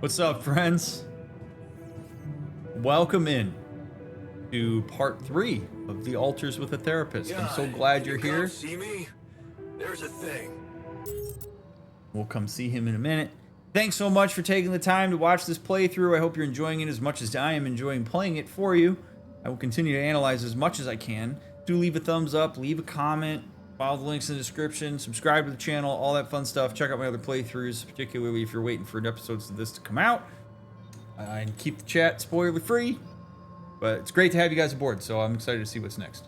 What's up, friends? Welcome in to part 3 of the Altars with a Therapist. I'm so glad you're here. See me? There's a thing. We'll come see him in a minute. Thanks so much for taking the time to watch this playthrough. I hope you're enjoying it as much as I am enjoying playing it for you. I will continue to analyze as much as I can. Do leave a thumbs up, leave a comment, follow the links in the description, subscribe to the channel, all that fun stuff. Check out my other playthroughs, particularly if you're waiting for episodes of this to come out. And keep the chat spoiler free. But it's great to have you guys aboard, so I'm excited to see what's next.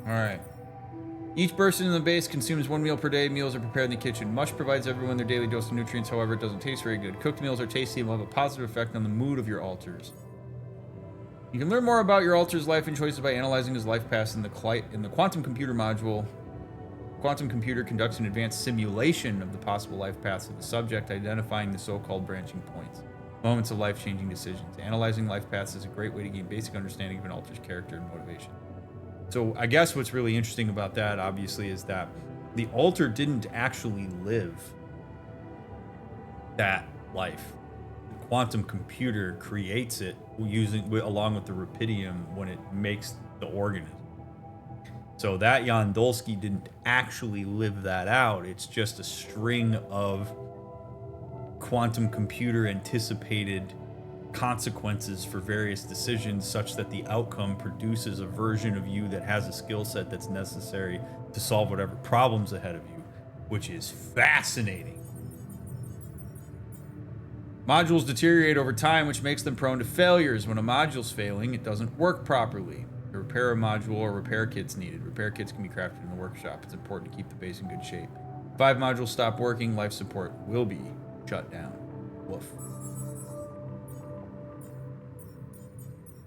Alright. Each person in the base consumes 1 meal per day. Meals are prepared in the kitchen. Mush provides everyone their daily dose of nutrients, however, it doesn't taste very good. Cooked meals are tasty and will have a positive effect on the mood of your altars. You can learn more about your altar's life and choices by analyzing his life paths in the quantum computer module. Quantum computer conducts an advanced simulation of the possible life paths of the subject, identifying the so-called branching points, moments of life-changing decisions. Analyzing life paths is a great way to gain basic understanding of an altar's character and motivation. So I guess what's really interesting about that, obviously, is that the altar didn't actually live that life. The quantum computer creates it along with the rupidium when it makes the organism. So that Jan Dolski didn't actually live that out. It's just a string of quantum computer anticipated consequences for various decisions such that the outcome produces a version of you that has a skill set that's necessary to solve whatever problems ahead of you, which is fascinating. Modules deteriorate over time, which makes them prone to failures. When a module's failing, it doesn't work properly. To repair a module or repair kit's needed. Repair kits can be crafted in the workshop. It's important to keep the base in good shape. If 5 modules stop working, life support will be shut down. Woof.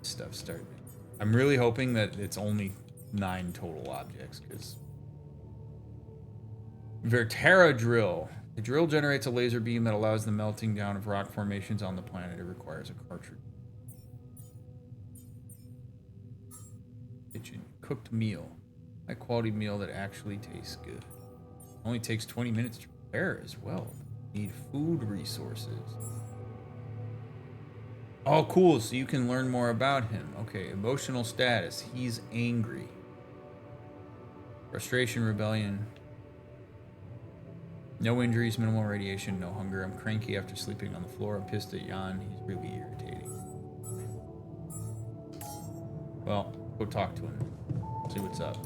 Stuff started. I'm really hoping that it's only 9 total objects, because Vertera drill. The drill generates a laser beam that allows the melting down of rock formations on the planet. It requires a cartridge. Kitchen. Cooked meal. High quality meal that actually tastes good. Only takes 20 minutes to prepare as well. Need food resources. Oh, cool. So you can learn more about him. Okay. Emotional status. He's angry. Frustration, rebellion. No injuries, minimal radiation, no hunger. I'm cranky after sleeping on the floor. I'm pissed at Jan. He's really irritating. Well, go talk to him. See what's up.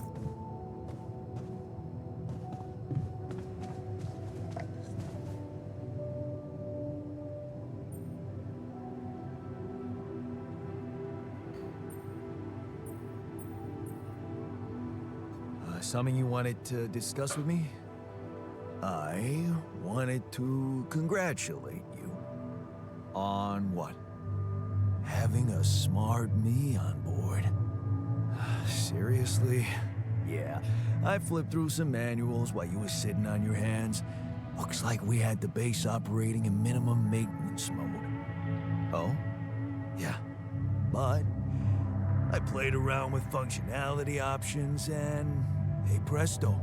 Something you wanted to discuss with me? I wanted to congratulate you. On what? Having a smart me on board. Seriously? Yeah, I flipped through some manuals while you were sitting on your hands. Looks like we had the base operating in minimum maintenance mode. Oh? Yeah. But I played around with functionality options and, hey presto,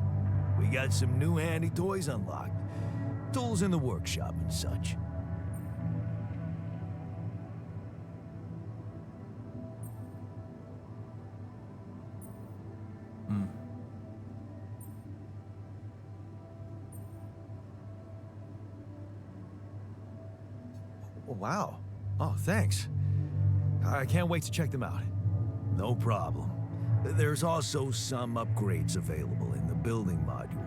we got some new handy toys unlocked. Tools in the workshop and such. Wow. Oh, thanks. I can't wait to check them out. No problem. There's also some upgrades available in the building module.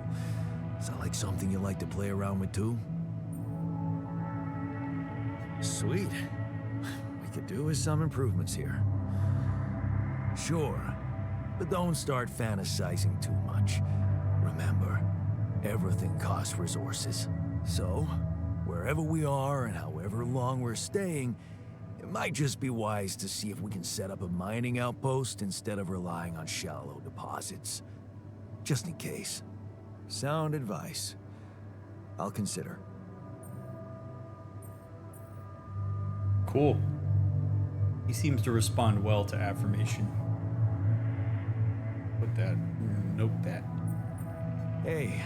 Sound like something you like to play around with too? Sweet. We could do with some improvements here. Sure, but don't start fantasizing too much. Remember, everything costs resources. So, wherever we are and however long we're staying, it might just be wise to see if we can set up a mining outpost instead of relying on shallow deposits. Just in case. Sound advice. I'll consider. Cool. He seems to respond well to affirmation. Put that. Note that. Hey,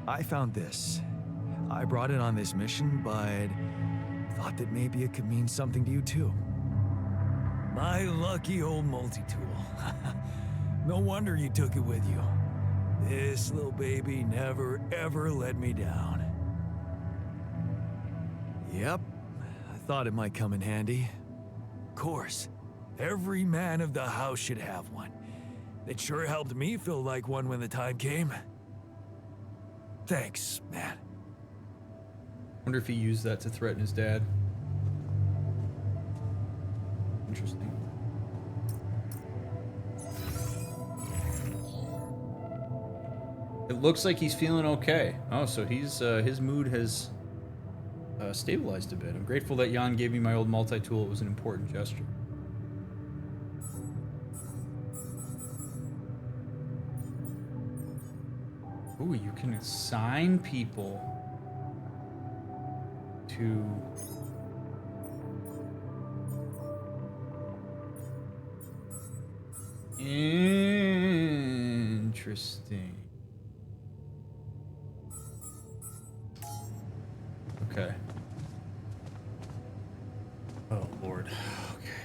I found this. I brought it on this mission, but thought that maybe it could mean something to you too. My lucky old multi-tool. No wonder you took it with you. This little baby never ever let me down. Yep, I thought it might come in handy. Of course, every man of the house should have one. It sure helped me feel like one when the time came. Thanks, man. Wonder if he used that to threaten his dad. Interesting. It looks like he's feeling okay. Oh, so he's his mood has stabilized a bit. I'm grateful that Jan gave me my old multi-tool. It was an important gesture. Ooh, you can assign people to... Interesting. Okay. Oh, Lord. Okay.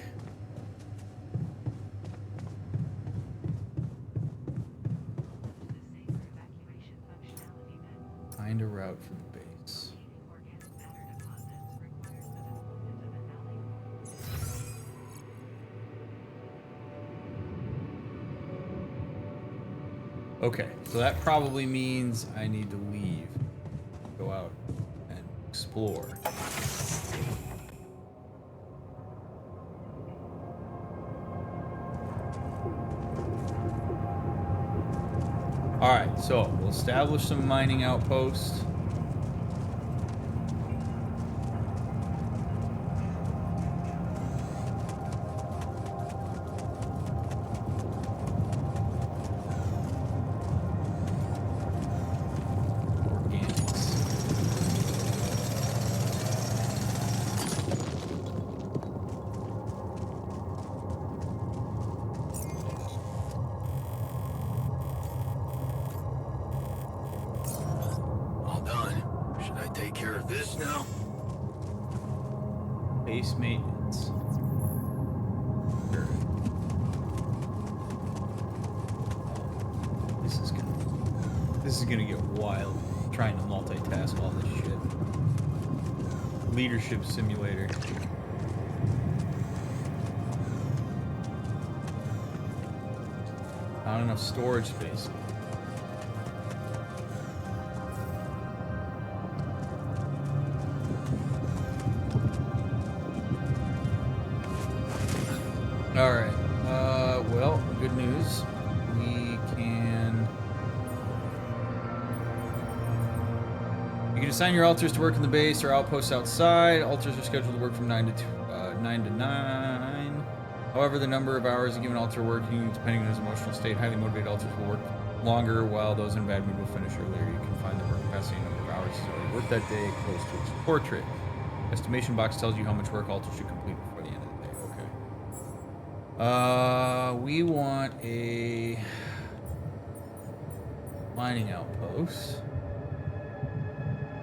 Find a route for the base. Okay, so that probably means I need to leave. Go out and explore. Alright, so we'll establish some mining outposts. Base maintenance. Sure. This is gonna get wild trying to multitask all this shit. Leadership simulator. Not enough storage space. All right. Well, good news. You can assign your altars to work in the base or outposts outside. Altars are scheduled to work from 9 to 9. However, the number of hours a given altar working, depending on his emotional state, highly motivated altars will work longer, while those in bad mood will finish earlier. You can find the work capacity and number of hours he's already worked that day close to its portrait. Estimation box tells you how much work altars should complete before the end of the day. Okay. We want a mining outpost.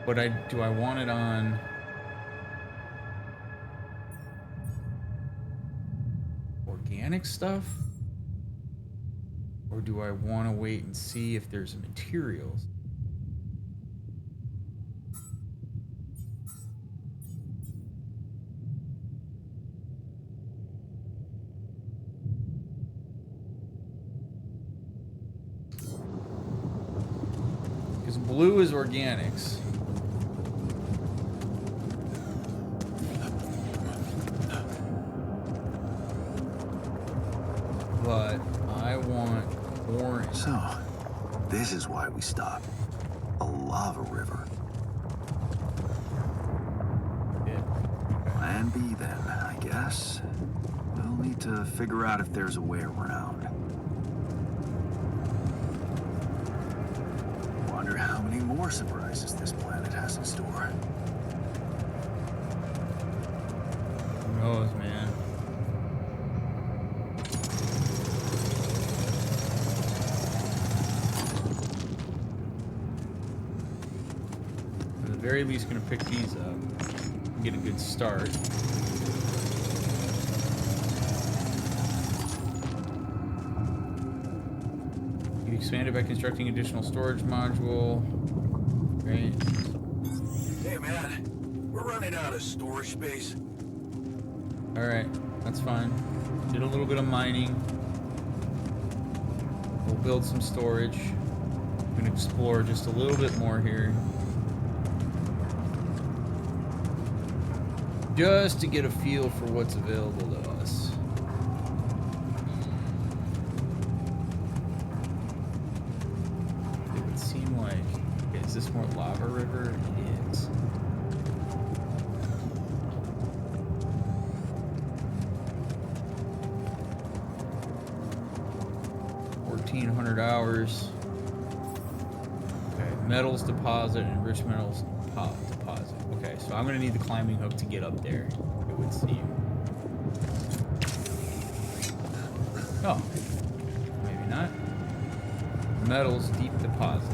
But do I want it on organic stuff? Or do I want to wait and see if there's materials? Because blue is organics. But I want orange. So, this is why we stopped. A lava river. Yeah. Plan B then, I guess. We'll need to figure out if there's a way around. Wonder how many more surprises this planet has in store. Who knows, man? very least going to pick these up and get a good start. You expand it by constructing additional storage module. Right. Hey, man. We're running out of storage space. Alright, that's fine. Did a little bit of mining. We'll build some storage. We can explore just a little bit more here. Just to get a feel for what's available to us. It would seem like... Okay, is this more lava river? It is. $1,400. Okay, metals deposit and rich metals deposit. Okay, so I'm gonna need the climbing hook to get up there, it would seem. Oh, maybe not. Metals deep deposit.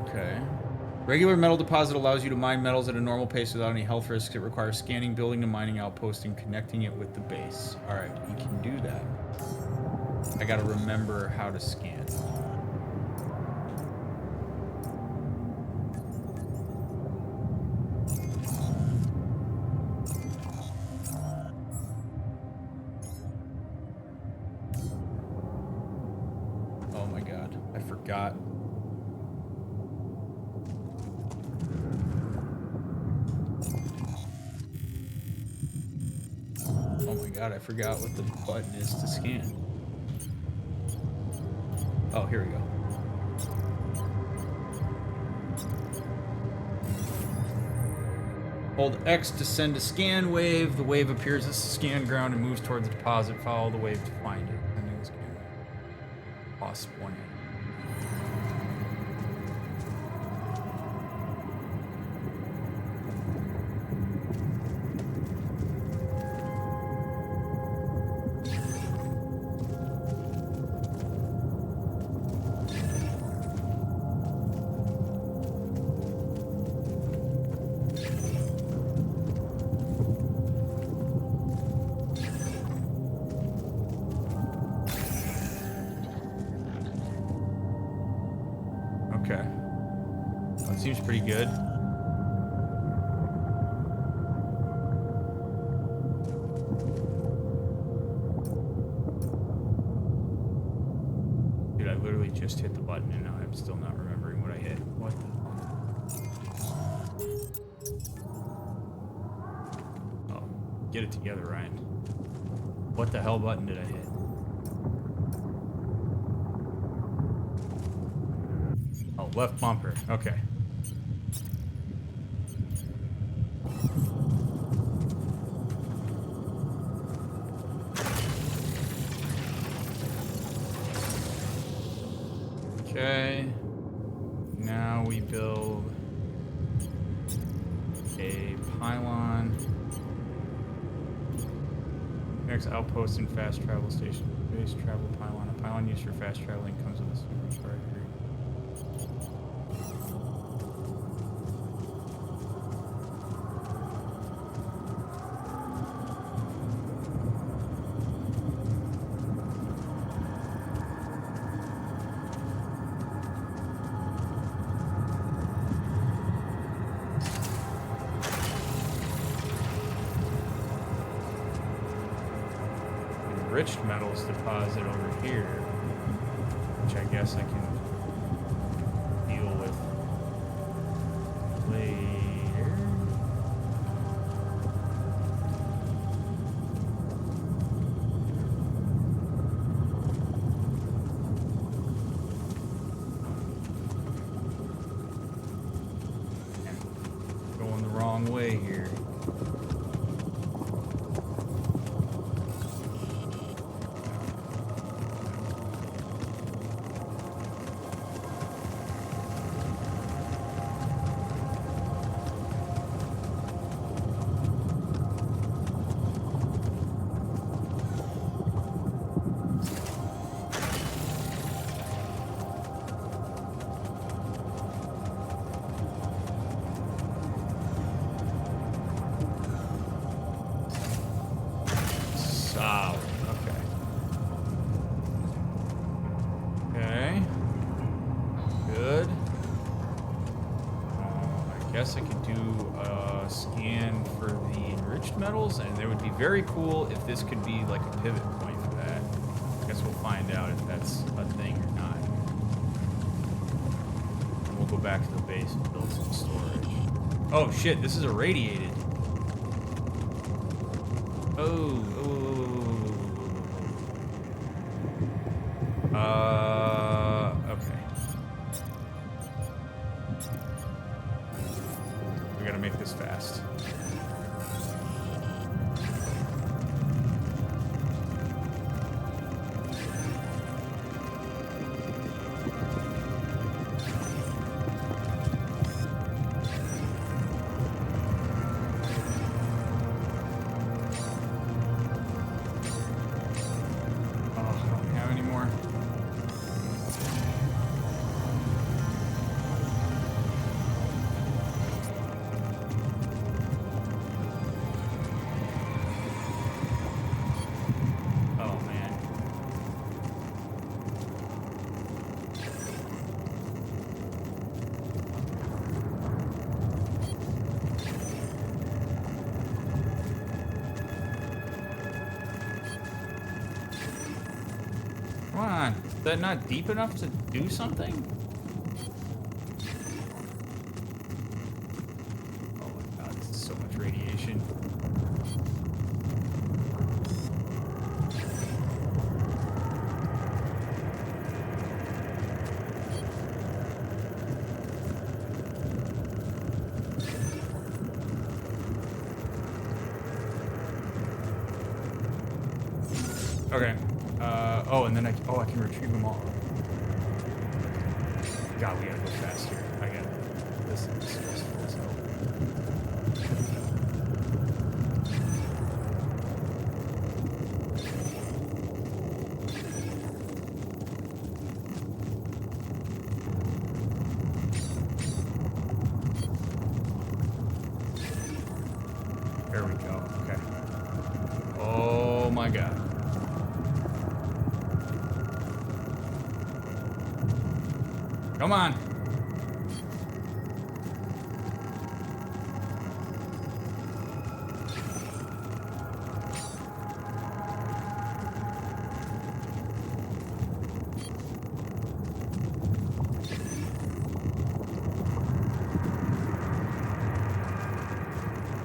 Okay. Regular metal deposit allows you to mine metals at a normal pace without any health risks. It requires scanning, building a mining outpost, and connecting it with the base. Alright, we can do that. I gotta remember how to scan. Oh my god, I forgot. Oh my god, I forgot what the button is to scan. Oh, here we go. Hold X to send a scan wave. The wave appears as a scan ground and moves towards the deposit. Follow the wave to find it. Cost 1. Okay. That seems pretty good. Dude, I literally just hit the button and now I'm still not remembering what I hit. What the? Oh, get it together, Ryan. What the hell button did I hit? Left bumper. Okay. Okay. Now we build a pylon. Next outpost and fast travel station. Base travel pylon. A pylon used for fast traveling comes with a super charger. Enriched metals deposit over here, which I guess I can deal with later. Going the wrong way here. Oh, okay. Okay. Good. I guess I could do a scan for the enriched metals, and it would be very cool if this could be like a pivot point for that. I guess we'll find out if that's a thing or not. And we'll go back to the base and build some storage. Oh shit, this is irradiated. Oh. Okay. We gotta make this fast. Come on. Is that not deep enough to do something? Oh my god, this is so much radiation. Okay. Oh, and then I can retrieve them all. God, we gotta go fast here. I got it. This is stressful as hell. There we go. Okay. Oh my god. Come on.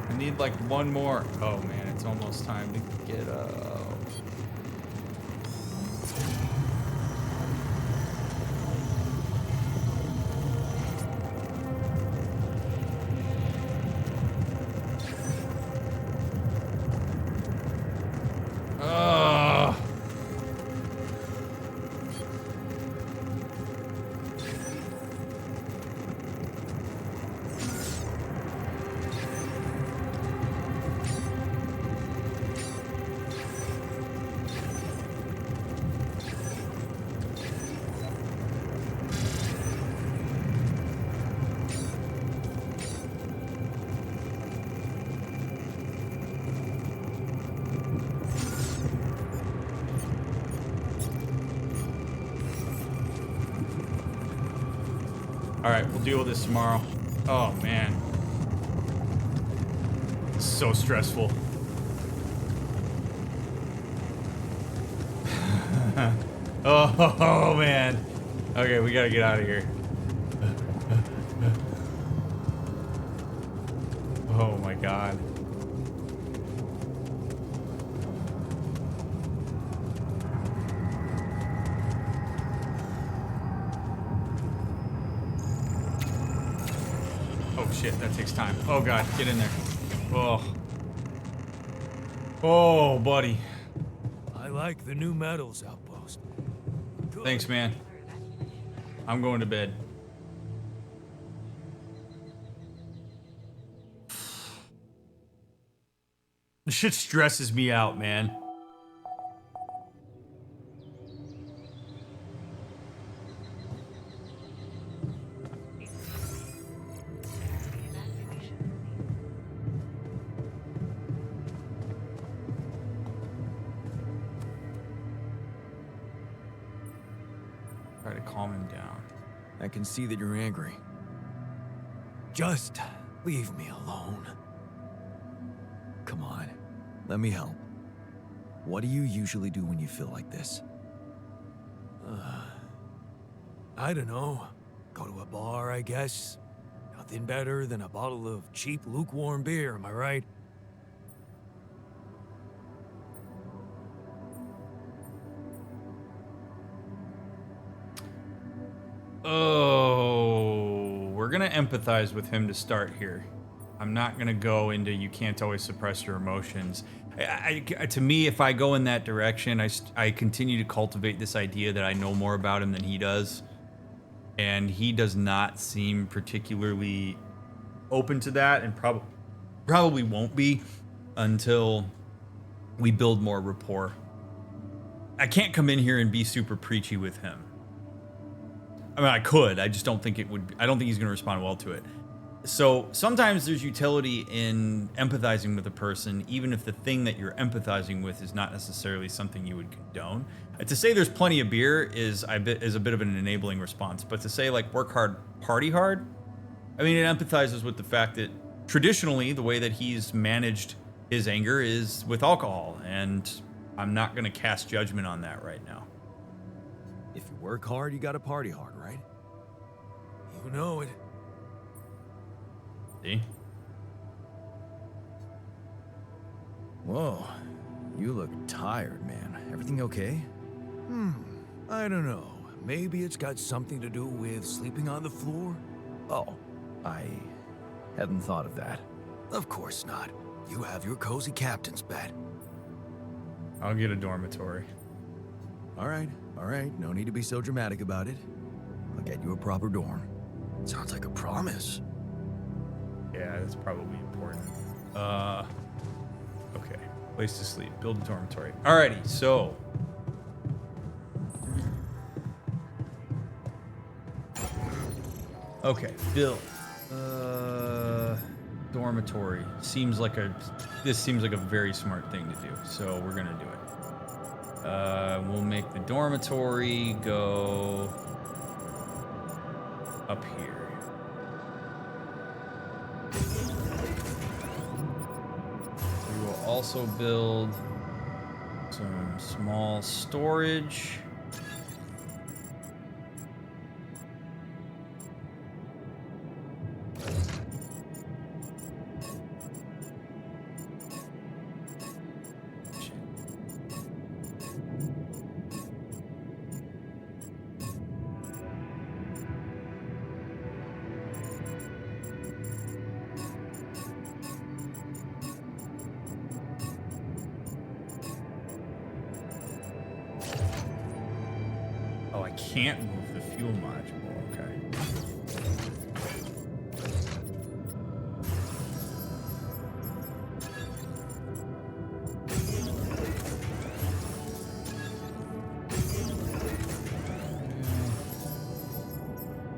I need like one more. Oh man, it's almost time to get Alright, we'll deal with this tomorrow. Oh, man. It's so stressful. Oh, man. Okay, we gotta get out of here. Oh, my God. Oh shit, that takes time. Oh god, get in there. Oh. Oh, buddy. I like the new metals outpost. Good. Thanks, man. I'm going to bed. This shit stresses me out, man. Try to calm him down. I can see that you're angry. Just leave me alone. Come on, let me help. What do you usually do when you feel like this? I don't know. Go to a bar, I guess. Nothing better than a bottle of cheap, lukewarm beer, am I right? Oh, we're gonna empathize with him to start here. I'm not gonna go into you can't always suppress your emotions. To me, if I go in that direction, I continue to cultivate this idea that I know more about him than he does, and he does not seem particularly open to that, and probably won't be until we build more rapport. I can't come in here and be super preachy with him. I mean, I could. I just don't think it would. I don't think he's going to respond well to it. So sometimes there's utility in empathizing with a person, even if the thing that you're empathizing with is not necessarily something you would condone. To say there's plenty of beer is a bit of an enabling response, but to say like work hard, party hard, I mean, it empathizes with the fact that traditionally the way that he's managed his anger is with alcohol, and I'm not going to cast judgment on that right now. If you work hard, you gotta party hard, right? You know it. See? Whoa, you look tired, man. Everything okay? I don't know. Maybe it's got something to do with sleeping on the floor? Oh, I hadn't thought of that. Of course not. You have your cozy captain's bed. I'll get a dormitory. All right. No need to be so dramatic about it. I'll get you a proper dorm. Sounds like a promise. Yeah, that's probably important. Okay. Place to sleep. Build a dormitory. Alrighty, so. Okay, build. Dormitory. This seems like a very smart thing to do, so we're gonna do it. We'll make the dormitory go up here. We will also build some small storage. Can't move the fuel module, okay.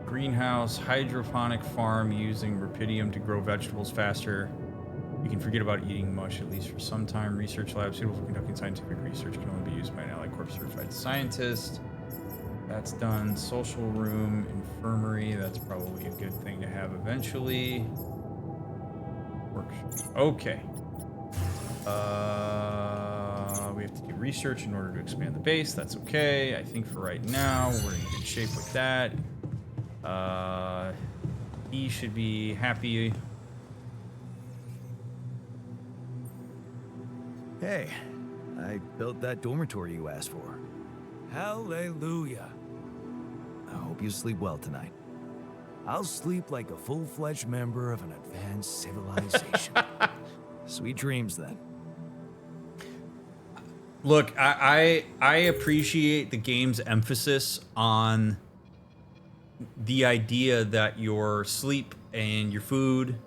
Greenhouse, hydroponic farm using rapidium to grow vegetables faster. You can forget about eating mush, at least for some time. Research lab suitable for conducting scientific research can only be used by an Allied Corps certified scientist. That's done. Social room, infirmary. That's probably a good thing to have eventually. Workshop. Okay. We have to do research in order to expand the base. That's okay. I think for right now, we're in good shape with that. He should be happy. Hey, I built that dormitory you asked for. Hallelujah. I hope you sleep well tonight. I'll sleep like a full-fledged member of an advanced civilization. Sweet dreams, then. Look, I appreciate the game's emphasis on the idea that your sleep and your food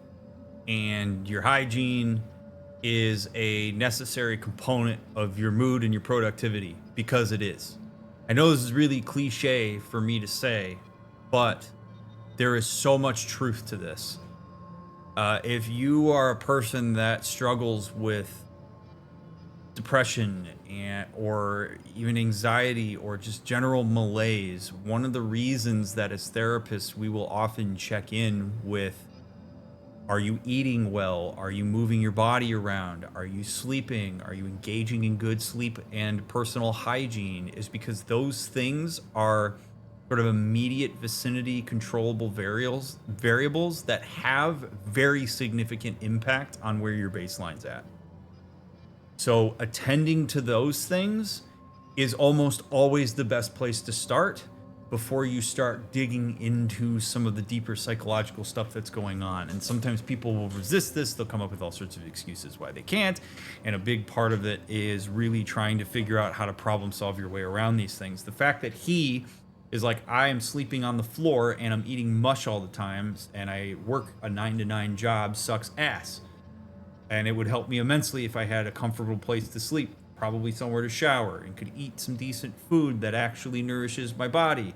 and your hygiene is a necessary component of your mood and your productivity, because it is. I know this is really cliche for me to say, but there is so much truth to this. If you are a person that struggles with depression or even anxiety or just general malaise, one of the reasons that as therapists we will often check in with, are you eating well? Are you moving your body around? Are you sleeping? Are you engaging in good sleep and personal hygiene? Is because those things are sort of immediate vicinity controllable variables that have very significant impact on where your baseline's at. So attending to those things is almost always the best place to start before you start digging into some of the deeper psychological stuff that's going on. And sometimes people will resist this. They'll come up with all sorts of excuses why they can't. And a big part of it is really trying to figure out how to problem solve your way around these things. The fact that he is like, I am sleeping on the floor and I'm eating mush all the time and I work a 9-to-9 job sucks ass. And it would help me immensely if I had a comfortable place to sleep, probably somewhere to shower, and could eat some decent food that actually nourishes my body.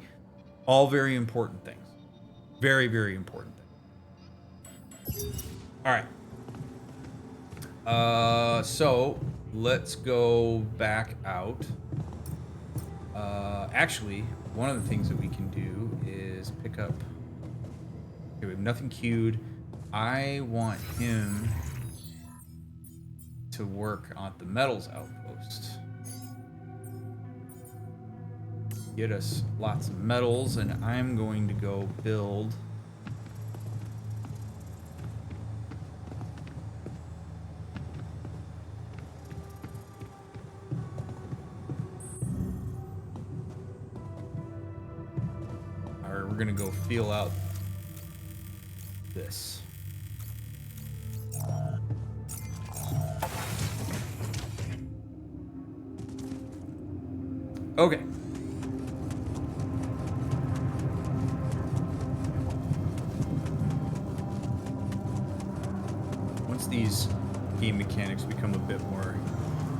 All very important things. Very, very important things. All right. So let's go back out. Actually, one of the things that we can do is pick up. Okay, we have nothing queued. I want him to work on the metals outpost. Get us lots of metals, and I'm going to go build we're gonna go feel out this. Okay. Once these game mechanics become a bit more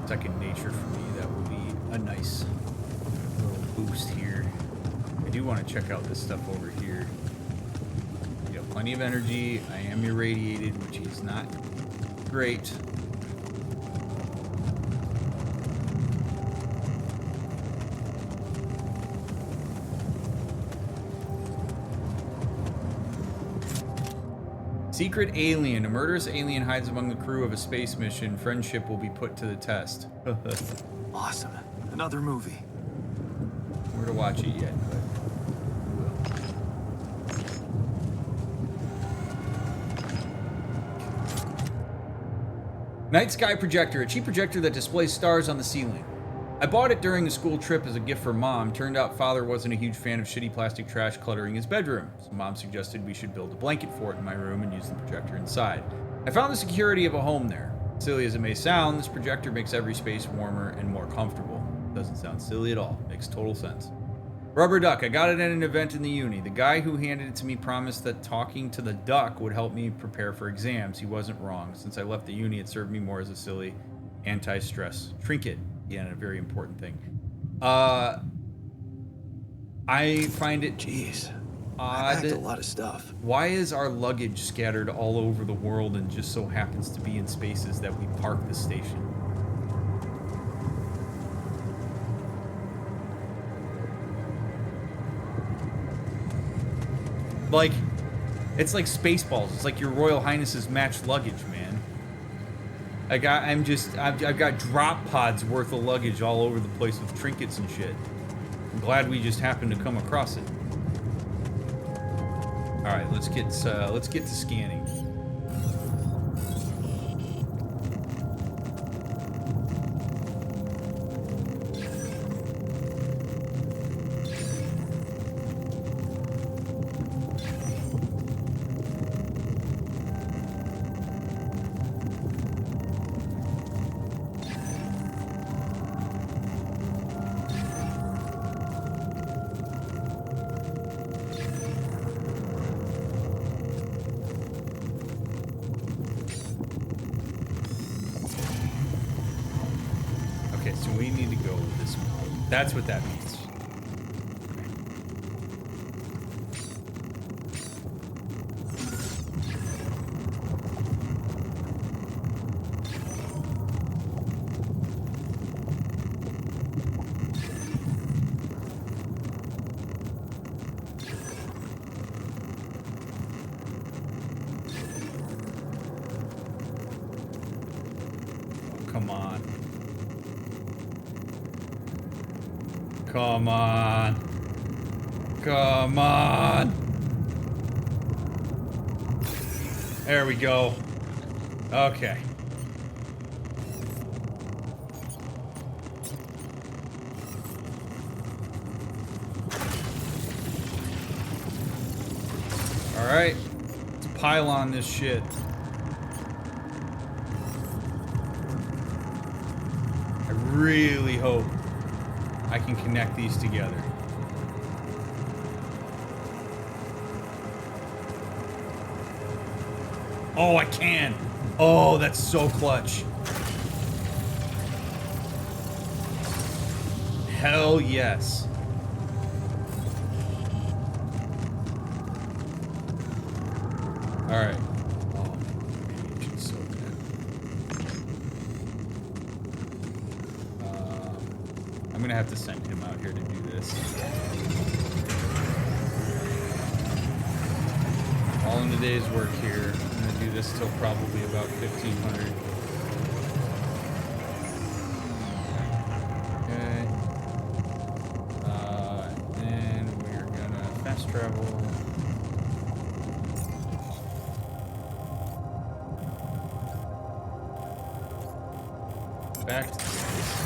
second nature for me, that will be a nice little boost here. I do want to check out this stuff over here. We have plenty of energy. I am irradiated, which is not great. Secret alien. A murderous alien hides among the crew of a space mission. Friendship will be put to the test. Awesome. Another movie. Where to watch it yet, but Night Sky Projector, a cheap projector that displays stars on the ceiling. I bought it during a school trip as a gift for Mom. Turned out Father wasn't a huge fan of shitty plastic trash cluttering his bedroom, so Mom suggested we should build a blanket fort in my room and use the projector inside. I found the security of a home there. Silly as it may sound, this projector makes every space warmer and more comfortable. Doesn't sound silly at all. Makes total sense. Rubber duck. I got it at an event in the uni. The guy who handed it to me promised that talking to the duck would help me prepare for exams. He wasn't wrong. Since I left the uni, it served me more as a silly anti-stress trinket. Again, a very important thing. I find it I odd. packed a lot of stuff. Why is our luggage scattered all over the world and just so happens to be in spaces that we park the station? Like, it's like Spaceballs. It's like your Royal Highness's matched luggage, man. I've got drop pods worth of luggage all over the place with trinkets and shit. I'm glad we just happened to come across it. All right, let's get to scanning. So we need to go this way. That's what that means. Come on. Come on. There we go. Okay. All right. Let's pile on this shit. I really hope I can connect these together. Oh, I can. Oh, that's so clutch. Hell yes. All right. Oh, it's so good. I'm gonna have to send him out here to do this. All in the day's work here. I'm gonna do this till probably about 1500. Okay. And we're gonna fast travel. Back to the base.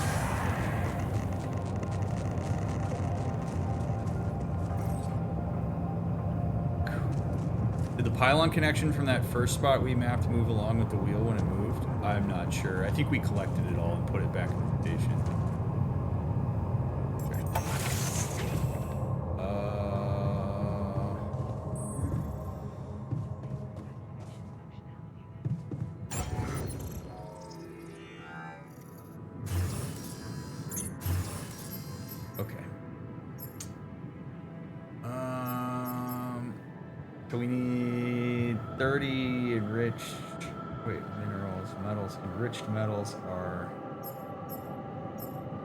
Did the pylon connection from that first spot we mapped move along with the wheel when it moved? I'm not sure. I think we collected it all and put it back in the station. Okay. So we need 30 enriched, minerals, metals. Enriched metals are,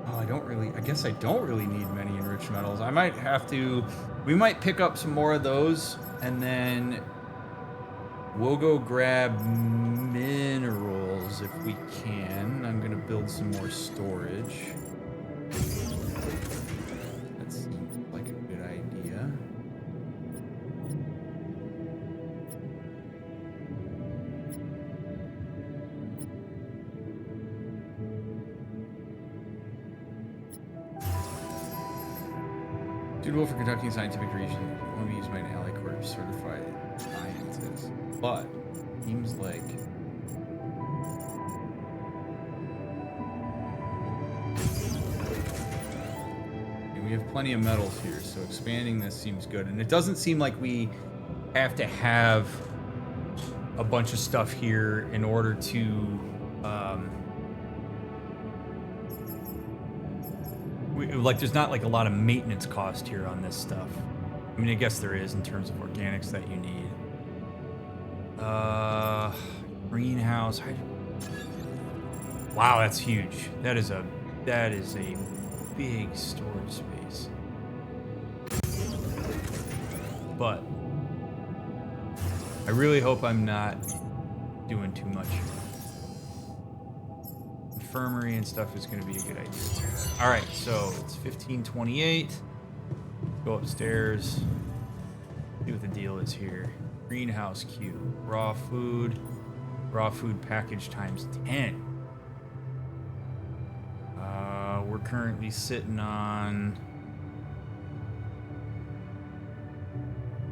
oh, I guess I don't really need many enriched metals. I might have to, we might pick up some more of those and then we'll go grab minerals if we can. I'm gonna build some more storage. That seems like a good idea. Suitable for conducting scientific research. Let me use my ally corps to certify scientists. But seems like we have plenty of metals here, so expanding this seems good. And it doesn't seem like we have to have a bunch of stuff here in order to like there's not like a lot of maintenance cost here on this stuff. I mean, I guess there is in terms of organics that you need. Greenhouse. Wow, that's huge. That is a big storage space. But I really hope I'm not doing too much. Infirmary and stuff is going to be a good idea. All right, so it's 1528. Go upstairs. See what the deal is here. Greenhouse queue. Raw food package times 10. We're currently sitting on.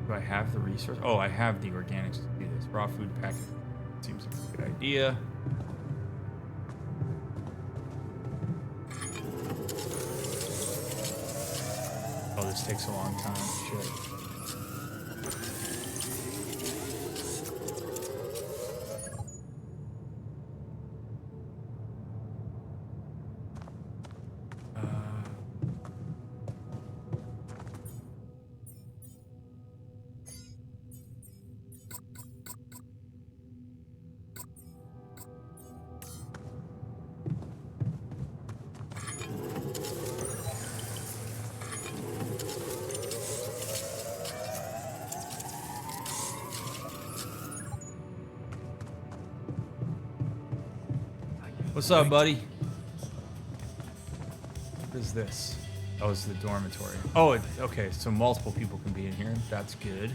Do I have the resource? Oh, I have the organics to do this. Raw food package seems like a good idea. Oh, this takes a long time. Shit. What's up, buddy? What is this? Oh, it's the dormitory. Oh, okay. So multiple people can be in here. That's good.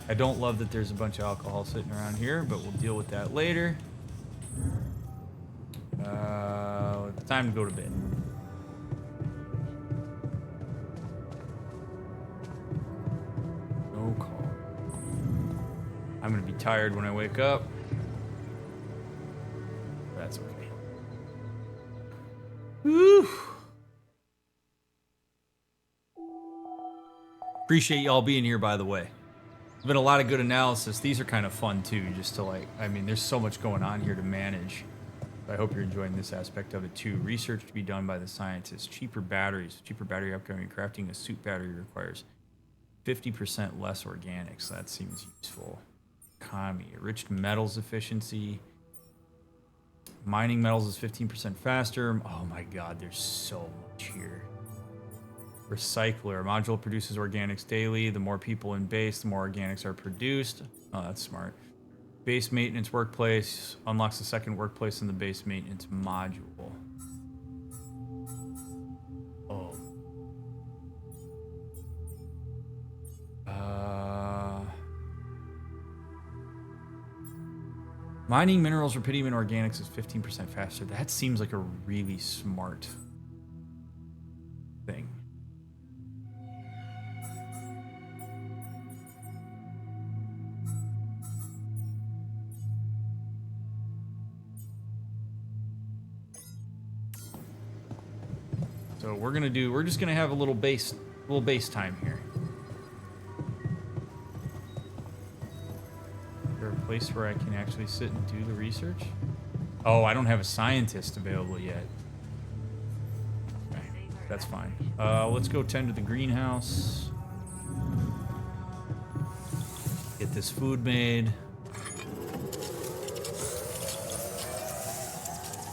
I don't love that there's a bunch of alcohol sitting around here, but we'll deal with that later. Time to go to bed. No call. I'm gonna be tired when I wake up. That's okay. Woo! Appreciate y'all being here, by the way. There's been a lot of good analysis. These are kind of fun too, just to like, I mean, there's so much going on here to manage. I hope you're enjoying this aspect of it too. Research to be done by the scientists. Cheaper batteries. Cheaper battery upgrading. Crafting a suit battery requires 50% less organics. That seems useful. Economy. Enriched metals efficiency. Mining metals is 15% faster. Oh my god, there's so much here. Recycler. Module produces organics daily. The more people in base, the more organics are produced. Oh, that's smart. Base maintenance workplace unlocks the second workplace in the base maintenance module. Oh. Mining minerals, rubidium, and organics is 15% faster. That seems like a really smart thing. So we're just gonna have a little base time here. Is there a place where I can actually sit and do the research? Oh, I don't have a scientist available yet. Okay, that's fine. Let's go tend to the greenhouse. Get this food made.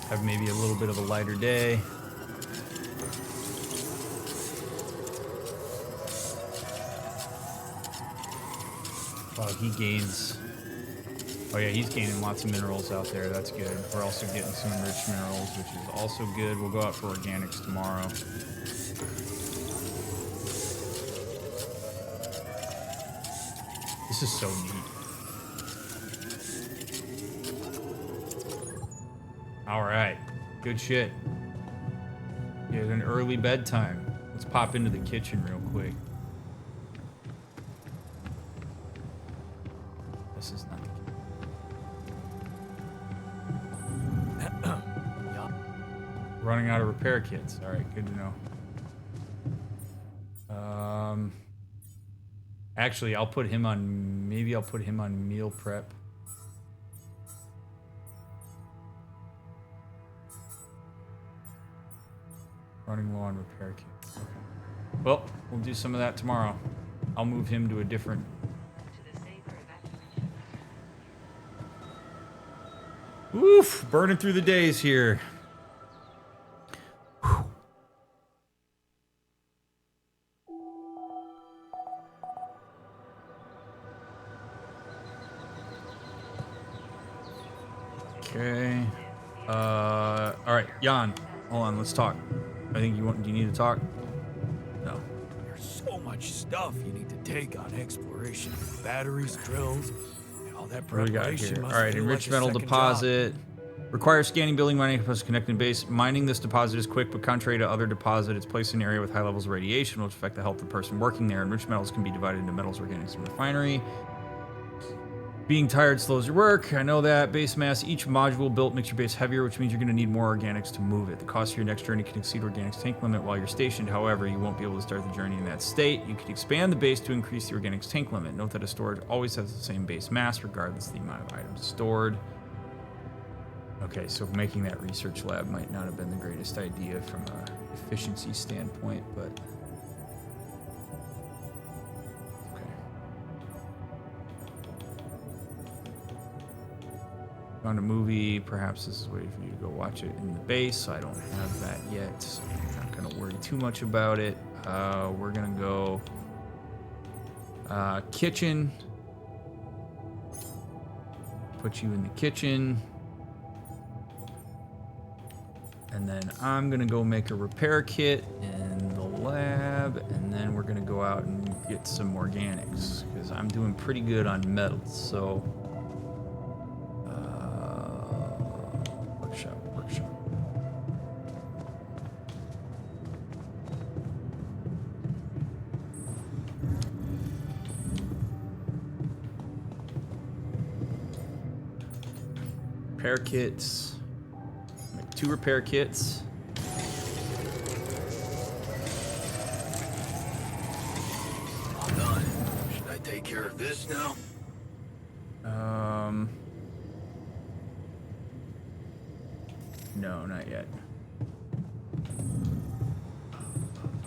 Have maybe a little bit of a lighter day. Oh, he gains. Oh yeah, he's gaining lots of minerals out there. That's good. We're also getting some enriched minerals, which is also good. We'll go out for organics tomorrow. This is so neat. All right, good shit. Get an early bedtime. Let's pop into the kitchen real quick. This is not the kitchen. Running out of repair kits. All right, good to know. Actually, I'll put him on. Maybe I'll put him on meal prep. Running low on repair kits. Okay. Well, we'll do some of that tomorrow. I'll move him to a different. Oof, burning through the days here. Whew. Okay. All right, Jan, hold on, let's talk. I think do you need to talk? No. There's so much stuff you need to take on exploration. Batteries, drills, all that What do we got preparation. here? Must All right, feel enriched like a metal second deposit. job. Requires scanning, building, mining, plus connecting base. Mining this deposit is quick, but contrary to other deposits, it's placed in an area with high levels of radiation, which affect the health of the person working there. Enriched metals can be divided into metals, organics, and refinery. Being tired slows your work. I know that. Base mass. Each module built makes your base heavier, which means you're going to need more organics to move it. The cost of your next journey can exceed organics tank limit while you're stationed. However, you won't be able to start the journey in that state. You can expand the base to increase the organics tank limit. Note that a storage always has the same base mass, regardless of the amount of items stored. Okay, so making that research lab might not have been the greatest idea from an efficiency standpoint, but... Okay. Found a movie. Perhaps this is a way for you to go watch it in the base. I don't have that yet, so I'm not going to worry too much about it. We're going to go... kitchen. Put you in the kitchen. And then I'm gonna go make a repair kit in the lab, and then we're gonna go out and get some organics because I'm doing pretty good on metals. So, workshop. Repair kits. Make 2 repair kits. All done. Should I take care of this now? No, not yet.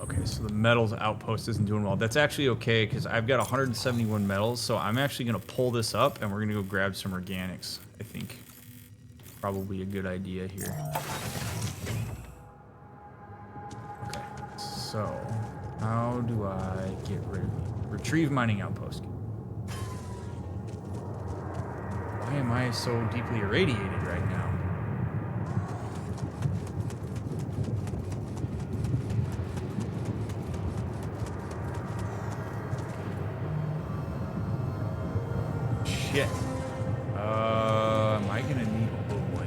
Okay, so the metals outpost isn't doing well. That's actually okay, because I've got 171 metals, so I'm actually going to pull this up, and we're going to go grab some organics, I think. Probably a good idea here. Okay, so how do I get rid of you? Retrieve mining outpost. Why am I so deeply irradiated right now? Shit. Am I gonna need... Oh boy.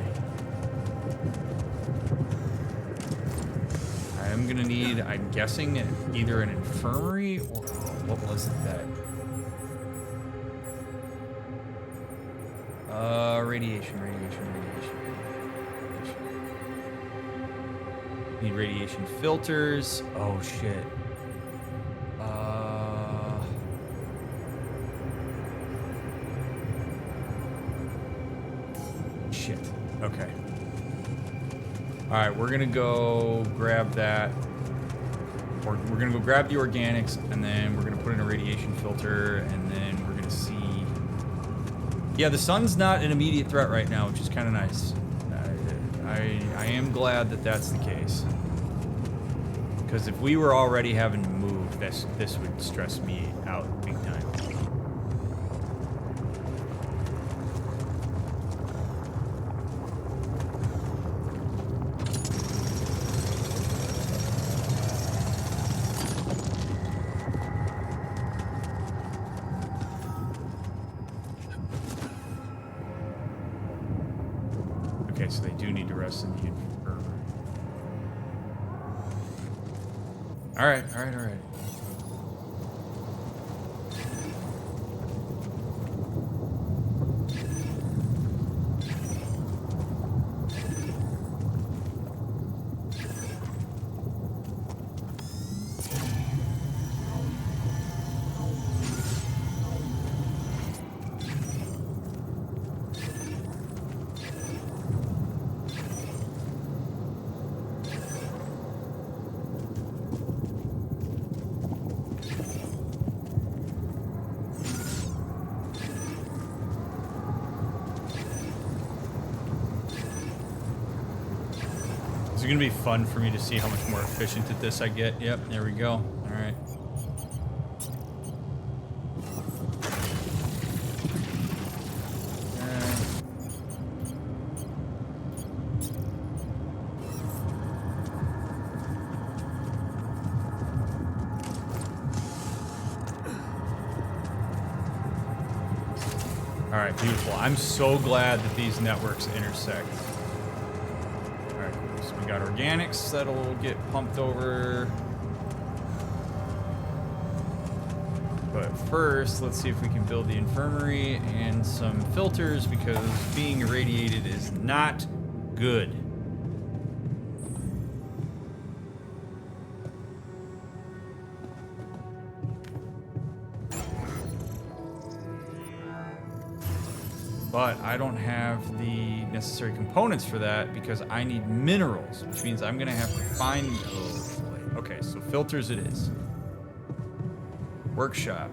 I'm gonna need, I'm guessing, either an infirmary or... What was that? Radiation. Need radiation filters. Oh shit. Shit. Okay. Alright, we're gonna go grab that. Or we're gonna go grab the organics, and then we're gonna put in a radiation filter, and then we're gonna see. Yeah, the sun's not an immediate threat right now, which is kind of nice. I am glad that that's the case. Because if we were already having to move, this would stress me out big time. Okay, so they do need to rest in the infirmary. All right. It's gonna be fun for me to see how much more efficient at this I get. Yep, there we go. All right. All right, beautiful. I'm so glad that these networks intersect. So we got organics that'll get pumped over. But first, let's see if we can build the infirmary and some filters, because being irradiated is not good. But I don't have the necessary components for that because I need minerals, which means I'm gonna have to find those. Okay, so filters it is. Workshop.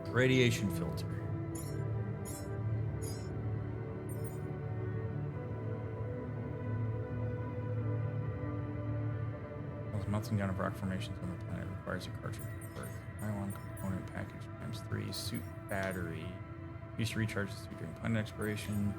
Radiation filter. Those melting down of rock formations on the planet requires a cartridge for Earth. Nylon component package ×3 suit battery. Used to recharge the suit during planet exploration.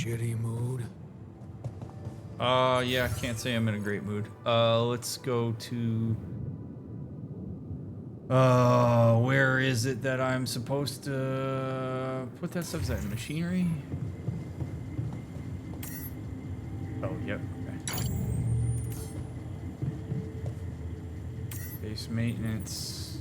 shitty mood? Yeah, can't say I'm in a great mood. Let's go to... where is it that I'm supposed to put that stuff? Is that machinery? Oh, yep, okay. Base maintenance.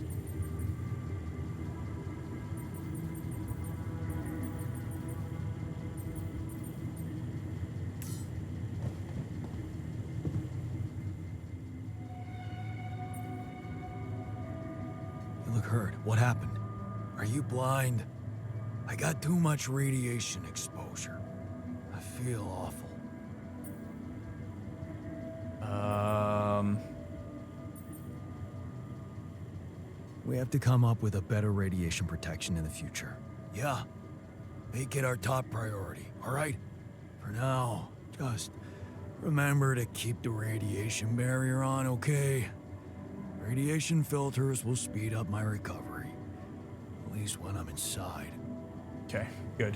You look hurt. What happened? Are you blind? I got too much radiation exposure. I feel awful. We have to come up with a better radiation protection in the future. Yeah. Make it our top priority, all right? For now, just remember to keep the radiation barrier on, okay? Radiation filters will speed up my recovery. At least when I'm inside. Okay, good.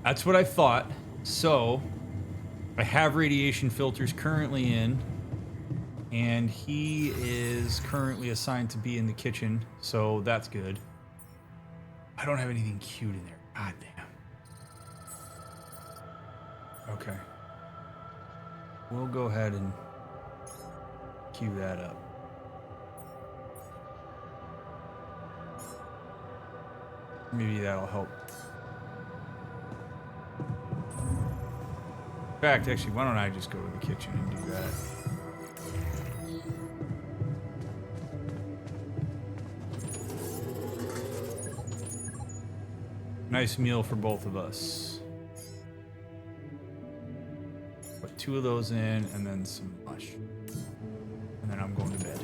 That's what I thought. So, I have radiation filters currently in, and he is currently assigned to be in the kitchen, so that's good. I don't have anything queued in there. God damn. Okay. We'll go ahead and queue that up. Maybe that'll help. In fact, actually, why don't I just go to the kitchen and do that? Nice meal for both of us. Put 2 of those in, and then some mush. And then I'm going to bed.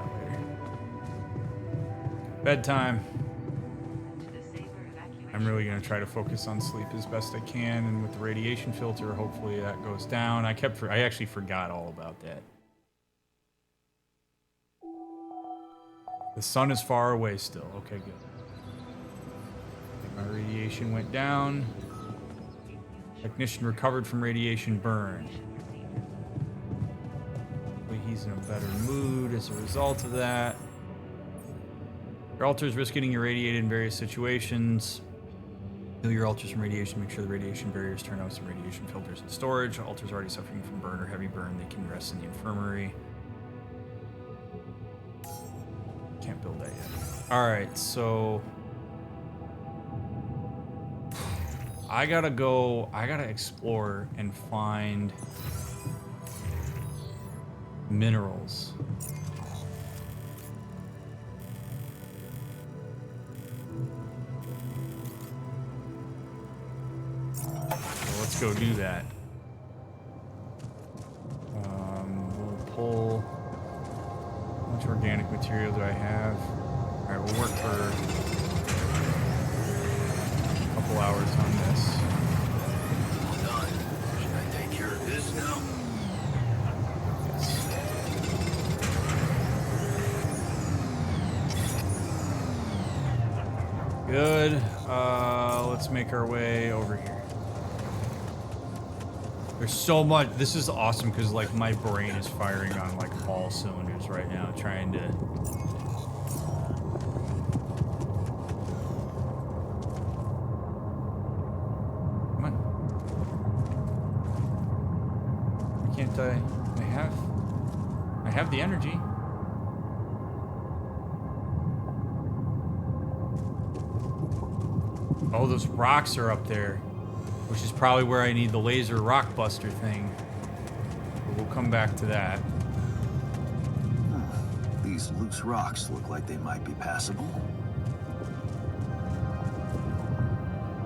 Okay. Bedtime. I'm really going to try to focus on sleep as best I can, and with the radiation filter, hopefully that goes down. I actually forgot all about that. The sun is far away still. Okay, good. My radiation went down. Technician recovered from radiation burn. Hopefully he's in a better mood as a result of that. Your alters risk getting irradiated in various situations. Heal your alters from radiation. Make sure the radiation barriers turn out some radiation filters in storage. Alters already suffering from burn or heavy burn. They can rest in the infirmary. Can't build that yet. All right, so I gotta explore and find minerals. So let's go do that. We'll pull. How much organic material do I have? All right, we'll work for a couple hours on this. All done. Should I take care of this now? Good. Let's make our way over here. There's so much. This is awesome because like my brain is firing on like all cylinders right now, trying to. Come on. Why can't I? I have the energy. Oh, those rocks are up there, which is probably where I need the laser rock buster thing. But we'll come back to that. These loose rocks look like they might be passable.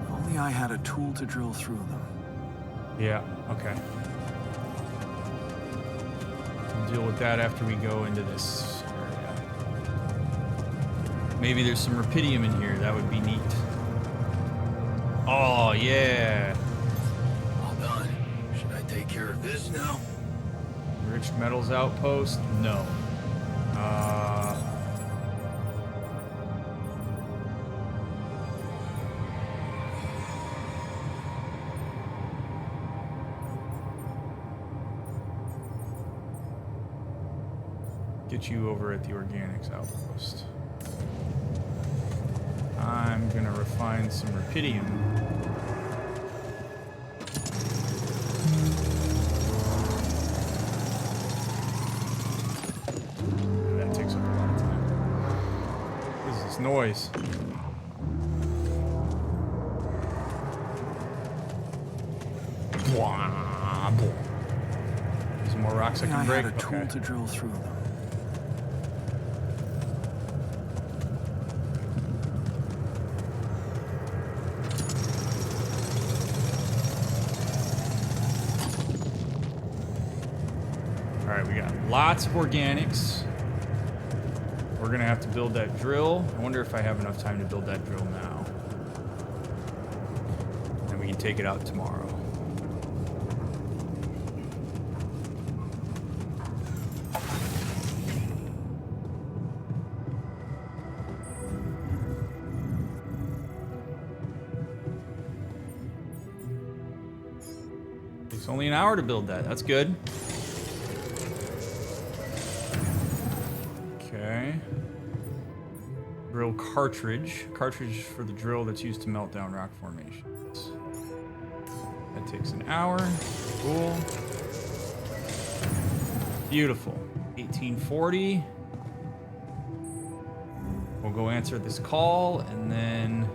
If only I had a tool to drill through them. Yeah, okay. We'll deal with that after we go into this area. Maybe there's some rubidium in here. That would be neat. Oh, yeah. All done. Should I take care of this now? Enriched metals outpost? No. Get you over at the organics outpost. I'm gonna refine some rubidium. That takes up a lot of time. What is this noise? Some more rocks I can break. I had a tool to drill through them. All right, we got lots of organics. We're gonna have to build that drill. I wonder if I have enough time to build that drill now. And we can take it out tomorrow. It's only an hour to build that. That's good. Okay. Drill cartridge. Cartridge for the drill that's used to melt down rock formations. That takes an hour. Cool. Beautiful. 1840. We'll go answer this call and then...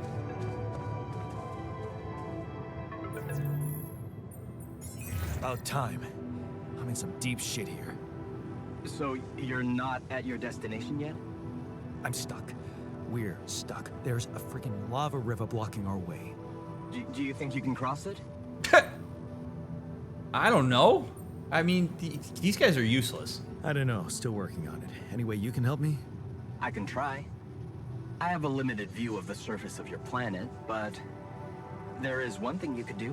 About time. I'm in some deep shit here. So you're not at your destination yet? I'm stuck. We're stuck. There's a freaking lava river blocking our way. Do you think you can cross it? I don't know. I mean, these guys are useless. I don't know. Still working on it. Anyway, you can help me? I can try. I have a limited view of the surface of your planet, but there is one thing you could do.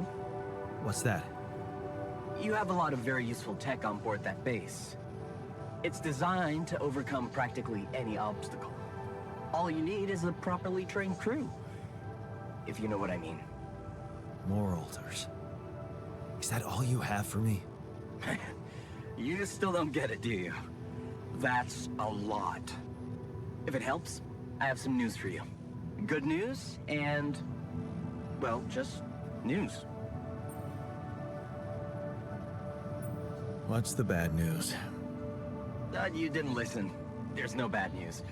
What's that? You have a lot of very useful tech on board that base. It's designed to overcome practically any obstacle. All you need is a properly trained crew, if you know what I mean. More altars. Is that all you have for me? You still don't get it, do you? That's a lot. If it helps, I have some news for you. Good news and, well, just news. What's the bad news? You didn't listen. There's no bad news.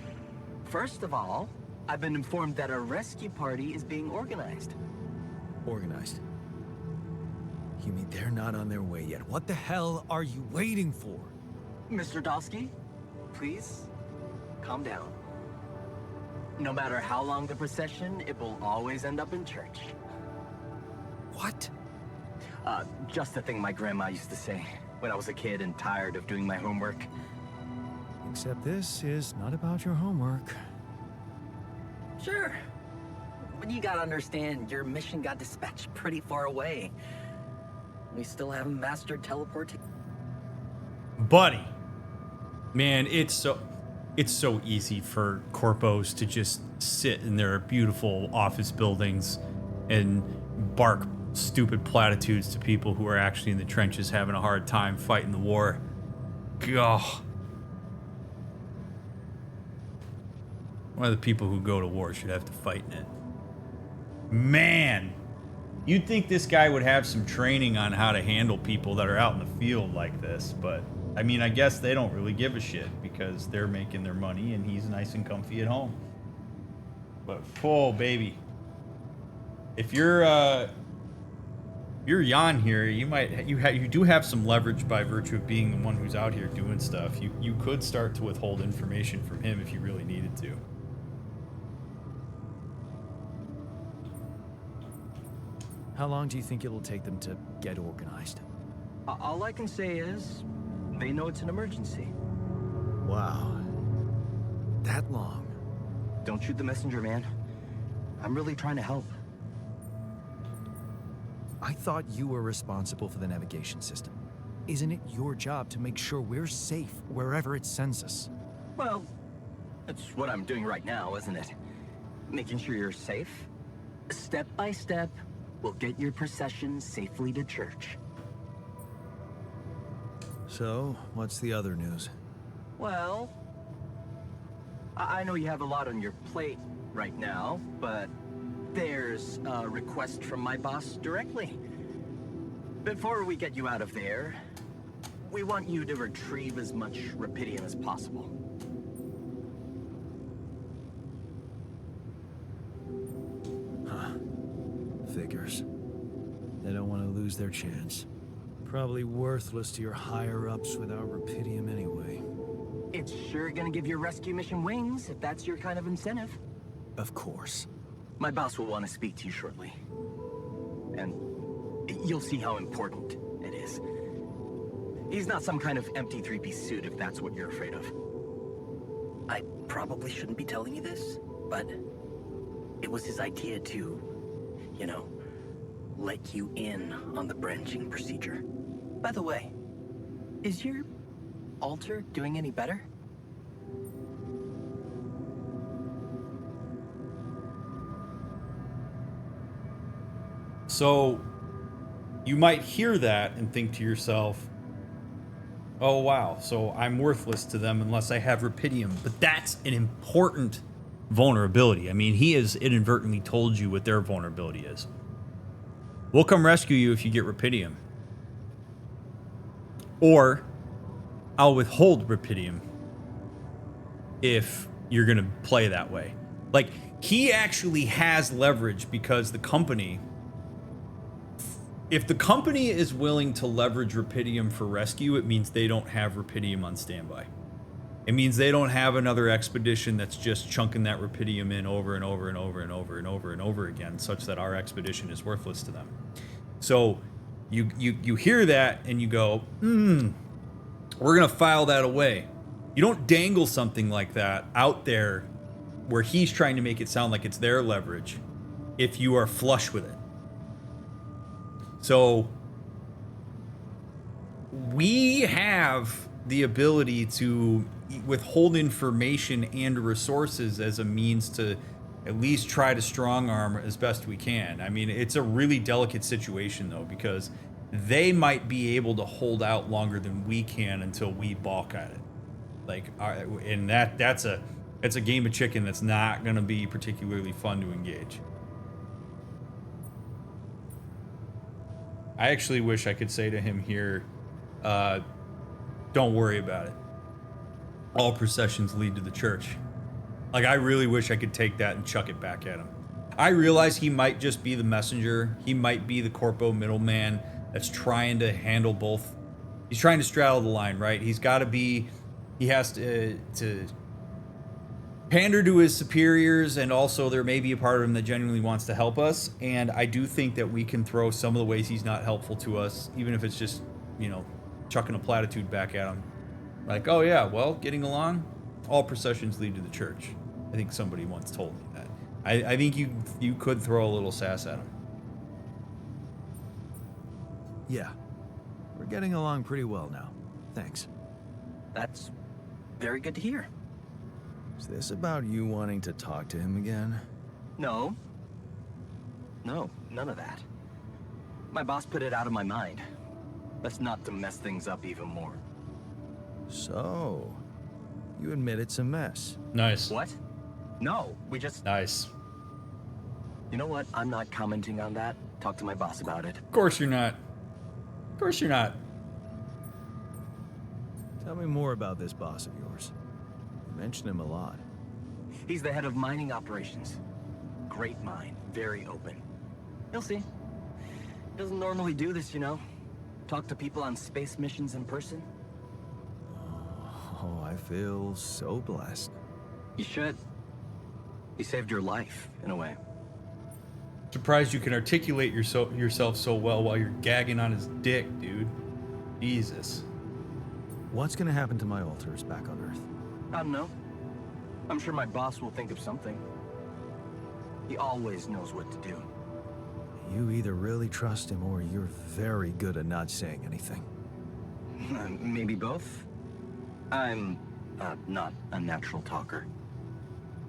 First of all, I've been informed that a rescue party is being organized. Organized. You mean they're not on their way yet? What the hell are you waiting for? Mr. Dolski, please, calm down. No matter how long the procession, it will always end up in church. What? Just a thing my grandma used to say when I was a kid and tired of doing my homework. Except this is not about your homework. Sure. But you gotta understand, your mission got dispatched pretty far away. We still haven't mastered teleporting. Buddy. Man, it's so easy for corpos to just sit in their beautiful office buildings and bark stupid platitudes to people who are actually in the trenches having a hard time fighting the war. Gah. One of the people who go to war should have to fight in it. Man, you'd think this guy would have some training on how to handle people that are out in the field like this, but I mean, I guess they don't really give a shit because they're making their money and he's nice and comfy at home. But, oh, baby. If you're Jan here, you do have some leverage by virtue of being the one who's out here doing stuff. You could start to withhold information from him if you really needed to. How long do you think it'll take them to get organized? All I can say is, they know it's an emergency. Wow. That long? Don't shoot the messenger, man. I'm really trying to help. I thought you were responsible for the navigation system. Isn't it your job to make sure we're safe wherever it sends us? Well, that's what I'm doing right now, isn't it? Making sure you're safe. Step by step, we'll get your procession safely to church. So, what's the other news? Well, I know you have a lot on your plate right now, but there's a request from my boss directly. Before we get you out of there, we want you to retrieve as much rupidium as possible. Figures. They don't want to lose their chance. Probably worthless to your higher-ups without rupidium anyway. It's sure gonna give your rescue mission wings, if that's your kind of incentive. Of course. My boss will want to speak to you shortly. And you'll see how important it is. He's not some kind of empty three-piece suit, if that's what you're afraid of. I probably shouldn't be telling you this, but it was his idea to, you know, let you in on the branching procedure. By the way, is your altar doing any better? So you might hear that and think to yourself, oh wow, so I'm worthless to them unless I have rupidium. But that's an important vulnerability. I mean, he has inadvertently told you what their vulnerability is. We'll come rescue you if you get rupidium. Or I'll withhold rupidium if you're going to play that way. Like, he actually has leverage because the company... If the company is willing to leverage rupidium for rescue, it means they don't have rupidium on standby. It means they don't have another expedition that's just chunking that rupidium in over and over and over and over and over and over again, such that our expedition is worthless to them. So you hear that and you go, we're going to file that away. You don't dangle something like that out there where he's trying to make it sound like it's their leverage if you are flush with it. So we have the ability to withhold information and resources as a means to at least try to strong arm as best we can. I mean, it's a really delicate situation though, because they might be able to hold out longer than we can until we balk at it. Like, and that's a game of chicken that's not going to be particularly fun to engage. I actually wish I could say to him here, don't worry about it. All processions lead to the church. Like, I really wish I could take that and chuck it back at him. I realize he might just be the messenger. He might be the corpo middleman that's trying to handle both. He's trying to straddle the line, right? He's got to be, he has to pander to his superiors, and also there may be a part of him that genuinely wants to help us. And I do think that we can throw some of the ways he's not helpful to us, even if it's just, you know, chucking a platitude back at him. Like, oh yeah, well, getting along, all processions lead to the church. I think somebody once told me that. I think you could throw a little sass at him. Yeah. We're getting along pretty well now. Thanks. That's very good to hear. Is this about you wanting to talk to him again? No. No, none of that. My boss put it out of my mind. That's not to mess things up even more. So, you admit it's a mess. Nice. What? No, we just... Nice. You know what? I'm not commenting on that. Talk to my boss about it. Of course you're not. Of course you're not. Tell me more about this boss of yours. You mention him a lot. He's the head of mining operations. Great mine. Very open. You'll see. Doesn't normally do this, you know. Talk to people on space missions in person. Oh, I feel so blessed. You should. He saved your life, in a way. Surprised you can articulate yourself so well while you're gagging on his dick, dude. Jesus. What's gonna happen to my altars back on Earth? I don't know. I'm sure my boss will think of something. He always knows what to do. You either really trust him or you're very good at not saying anything. Maybe both. I'm not a natural talker.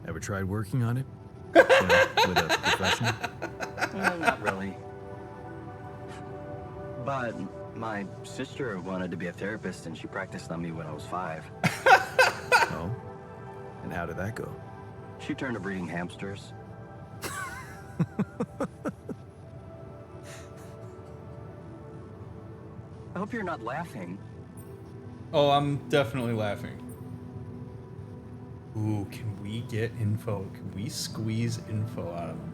Ever tried working on it? With a professional? Not really. But my sister wanted to be a therapist, and she practiced on me when I was 5. Oh? And how did that go? She turned to breeding hamsters. I hope you're not laughing. Oh, I'm definitely laughing. Ooh, can we get info? Can we squeeze info out of them?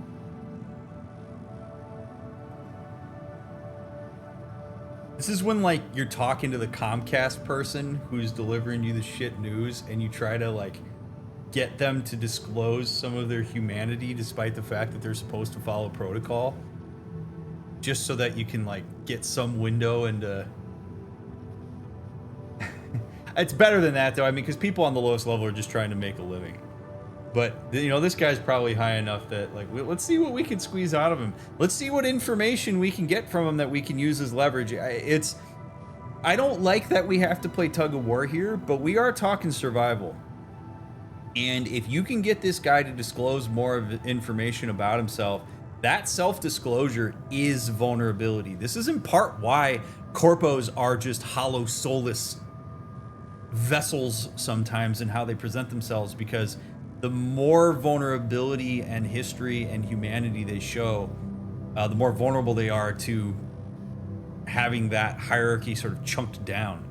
This is when, like, you're talking to the Comcast person who's delivering you the shit news, and you try to, like, get them to disclose some of their humanity despite the fact that they're supposed to follow protocol. Just so that you can, like, get some window into... It's better than that, though. I mean, because people on the lowest level are just trying to make a living. But, you know, this guy's probably high enough that, like, let's see what we can squeeze out of him. Let's see what information we can get from him that we can use as leverage. I don't like that we have to play tug of war here, but we are talking survival. And if you can get this guy to disclose more of information about himself, that self-disclosure is vulnerability. This is in part why corpos are just hollow, soulless vessels sometimes in how they present themselves, because the more vulnerability and history and humanity they show, the more vulnerable they are to having that hierarchy sort of chunked down.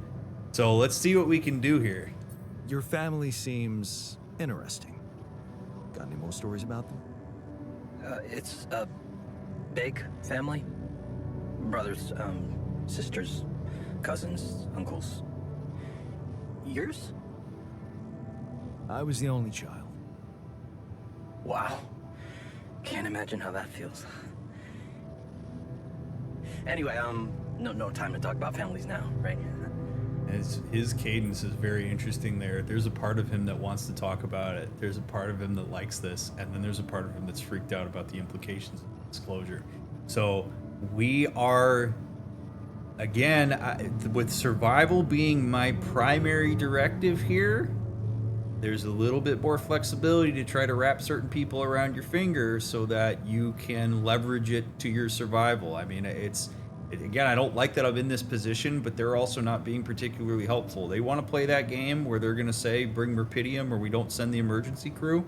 So let's see what we can do here. Your family seems interesting. Got any more stories about them? It's a big family. Brothers, sisters, cousins, uncles. Yours? I was the only child. Wow. Can't imagine how that feels. Anyway, no time to talk about families now, right? His cadence is very interesting there. There's a part of him that wants to talk about it. There's a part of him that likes this. And then there's a part of him that's freaked out about the implications of disclosure. So we are, again, with survival being my primary directive here, there's a little bit more flexibility to try to wrap certain people around your finger so that you can leverage it to your survival. I mean, again, I don't like that I'm in this position, but they're also not being particularly helpful. They want to play that game where they're going to say, bring Rapidium or we don't send the emergency crew.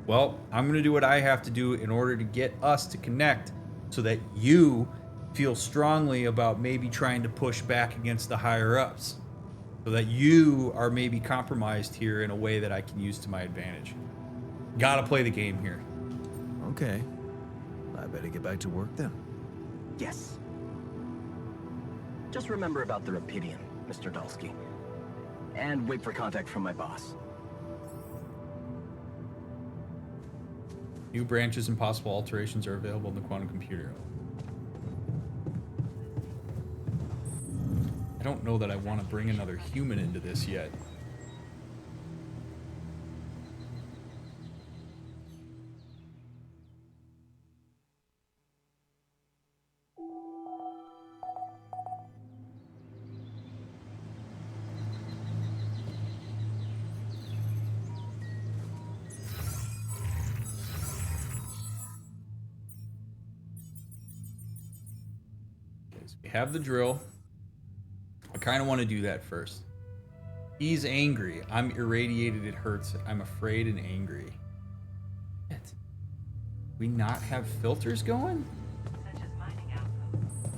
Well, I'm going to do what I have to do in order to get us to connect so that you feel strongly about maybe trying to push back against the higher ups, so that you are maybe compromised here in a way that I can use to my advantage. Gotta play the game here. Okay. I better get back to work then. Yes. Just remember about the Rapidium, Mr. Dolski. And wait for contact from my boss. New branches and possible alterations are available in the quantum computer. I don't know that I want to bring another human into this yet. Okay, so we have the drill. I kind of want to do that first. He's angry. I'm irradiated. It hurts. I'm afraid and angry. Shit. We not have filters going? Such as mining outposts.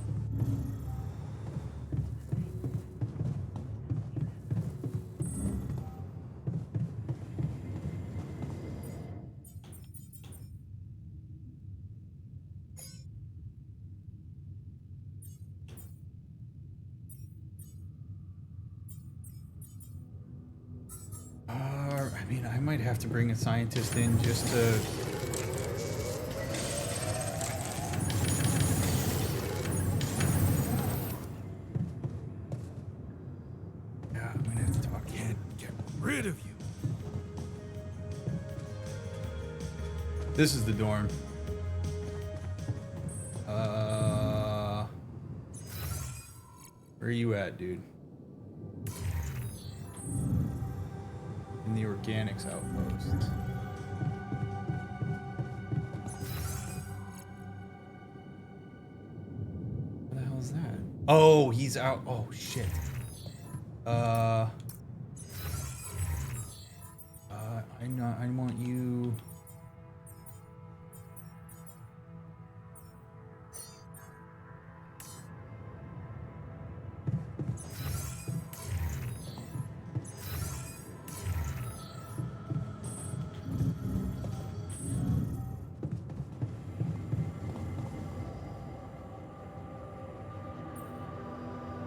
I mean, I might have to bring a scientist in just to... Yeah, I'm gonna have to talk to him. Get rid of you. This is the dorm. Where are you at, dude? In the organics outpost. What the hell is that? Oh, he's out. Oh, shit. I want you.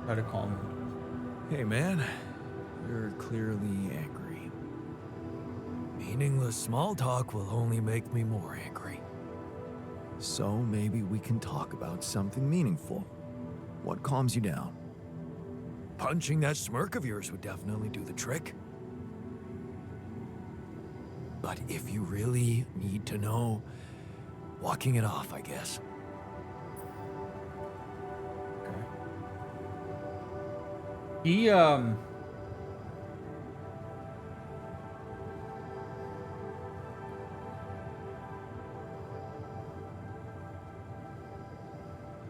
Try to calm him. Hey, man. You're clearly angry. Meaningless small talk will only make me more angry. So maybe we can talk about something meaningful. What calms you down? Punching that smirk of yours would definitely do the trick. But if you really need to know, walking it off, I guess. He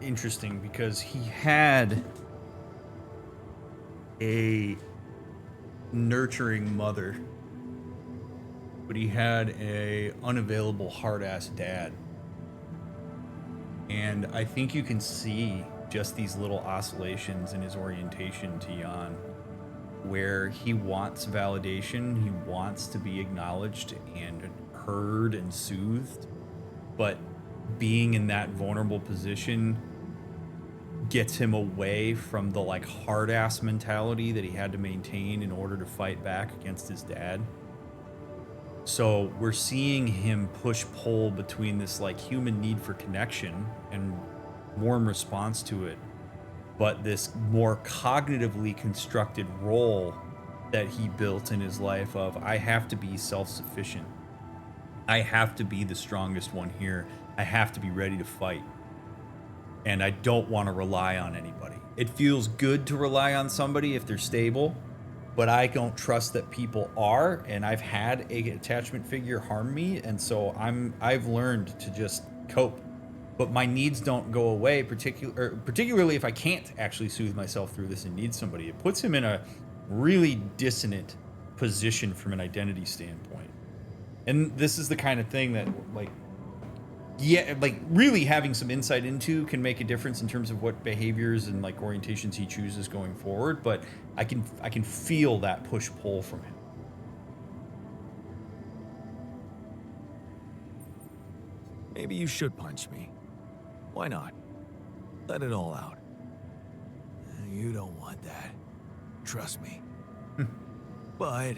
interesting because he had a nurturing mother, but he had a unavailable hard-ass dad. And I think you can see just these little oscillations in his orientation to Jan, where he wants validation, he wants to be acknowledged and heard and soothed, but being in that vulnerable position gets him away from the like hard ass mentality that he had to maintain in order to fight back against his dad. So we're seeing him push pull between this like human need for connection and warm response to it, but this more cognitively constructed role that he built in his life of, I have to be self-sufficient. I have to be the strongest one here. I have to be ready to fight. And I don't want to rely on anybody. It feels good to rely on somebody if they're stable, but I don't trust that people are, and I've had an attachment figure harm me, and so I've learned to just cope. But my needs don't go away, particularly if I can't actually soothe myself through this and need somebody. It puts him in a really dissonant position from an identity standpoint. And this is the kind of thing that, like, yeah, like really having some insight into can make a difference in terms of what behaviors and like orientations he chooses going forward. But I can feel that push pull from him. Maybe you should punch me. Why not? Let it all out. You don't want that. Trust me. But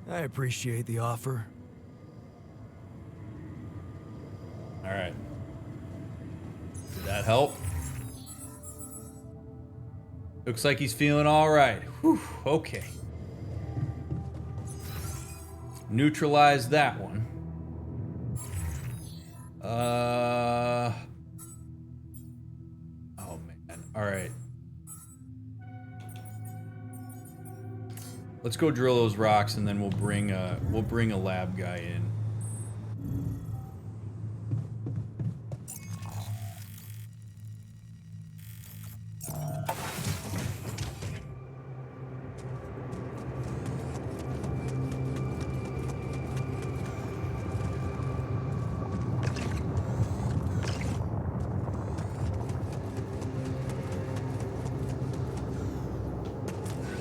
I appreciate the offer. All right. Did that help? Looks like he's feeling all right. Whew, okay. Neutralize that one. Oh man. All right. Let's go drill those rocks, and then we'll bring a lab guy in.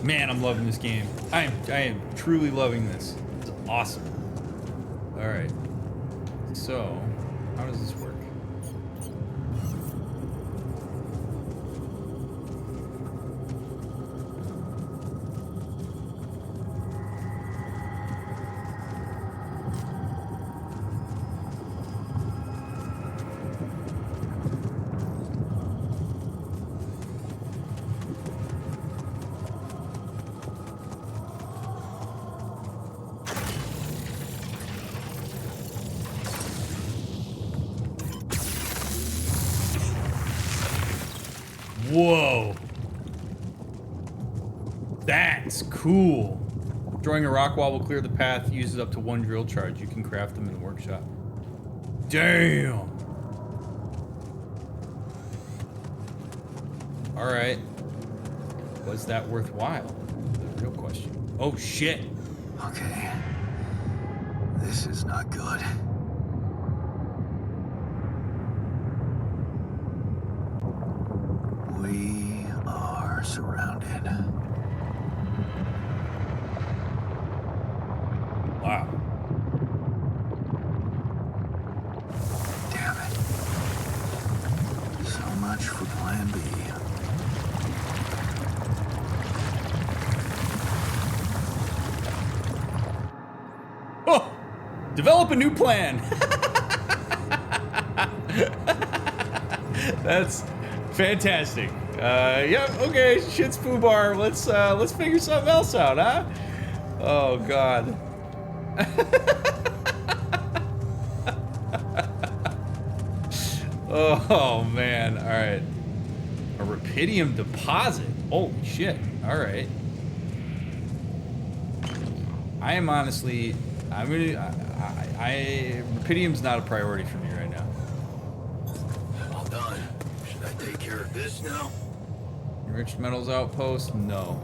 Man, I'm loving this game. I am truly loving this. It's awesome. All right. So, how does this work? Whoa. That's cool. Drawing a rock wall will clear the path, uses up to 1 drill charge. You can craft them in the workshop. Damn. All right. Was that worthwhile? The real question. Oh, shit. Okay. This is not good. We are surrounded. Wow. Damn it. So much for Plan B. Oh! Develop a new plan. That's fantastic. Yep, okay, shit's foo bar. Let's figure something else out, huh? Oh god. Oh man, alright. A rupidium deposit. Holy shit. Alright. I am honestly, rupidium's not a priority for me right now. All done. Should I take care of this now? Enriched metals outpost? No.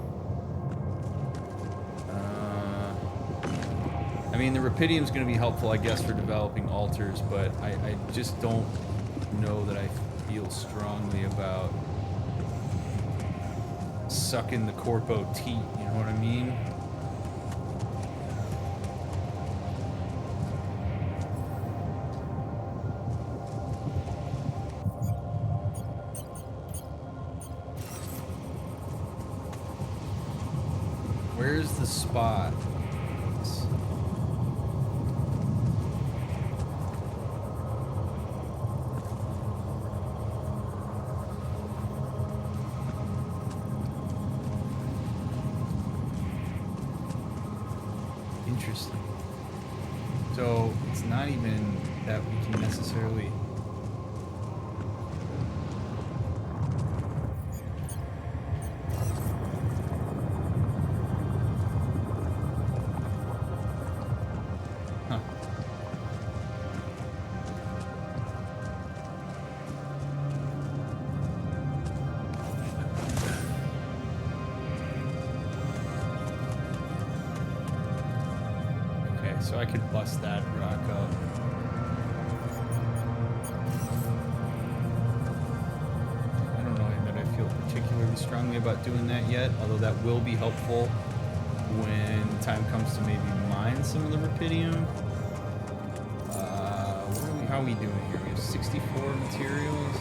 I mean, the rupidium's going to be helpful, I guess, for developing altars, but I just don't know that I feel strongly about sucking the corpo teat, you know what I mean? Where's the spot? Interesting. So it's not even that we can necessarily. Huh. Okay, so I could bust that rock up. I don't know that I feel particularly strongly about doing that yet, although that will be helpful when the time comes to maybe mine some of the rupidium. How are we doing here? We have 64 materials.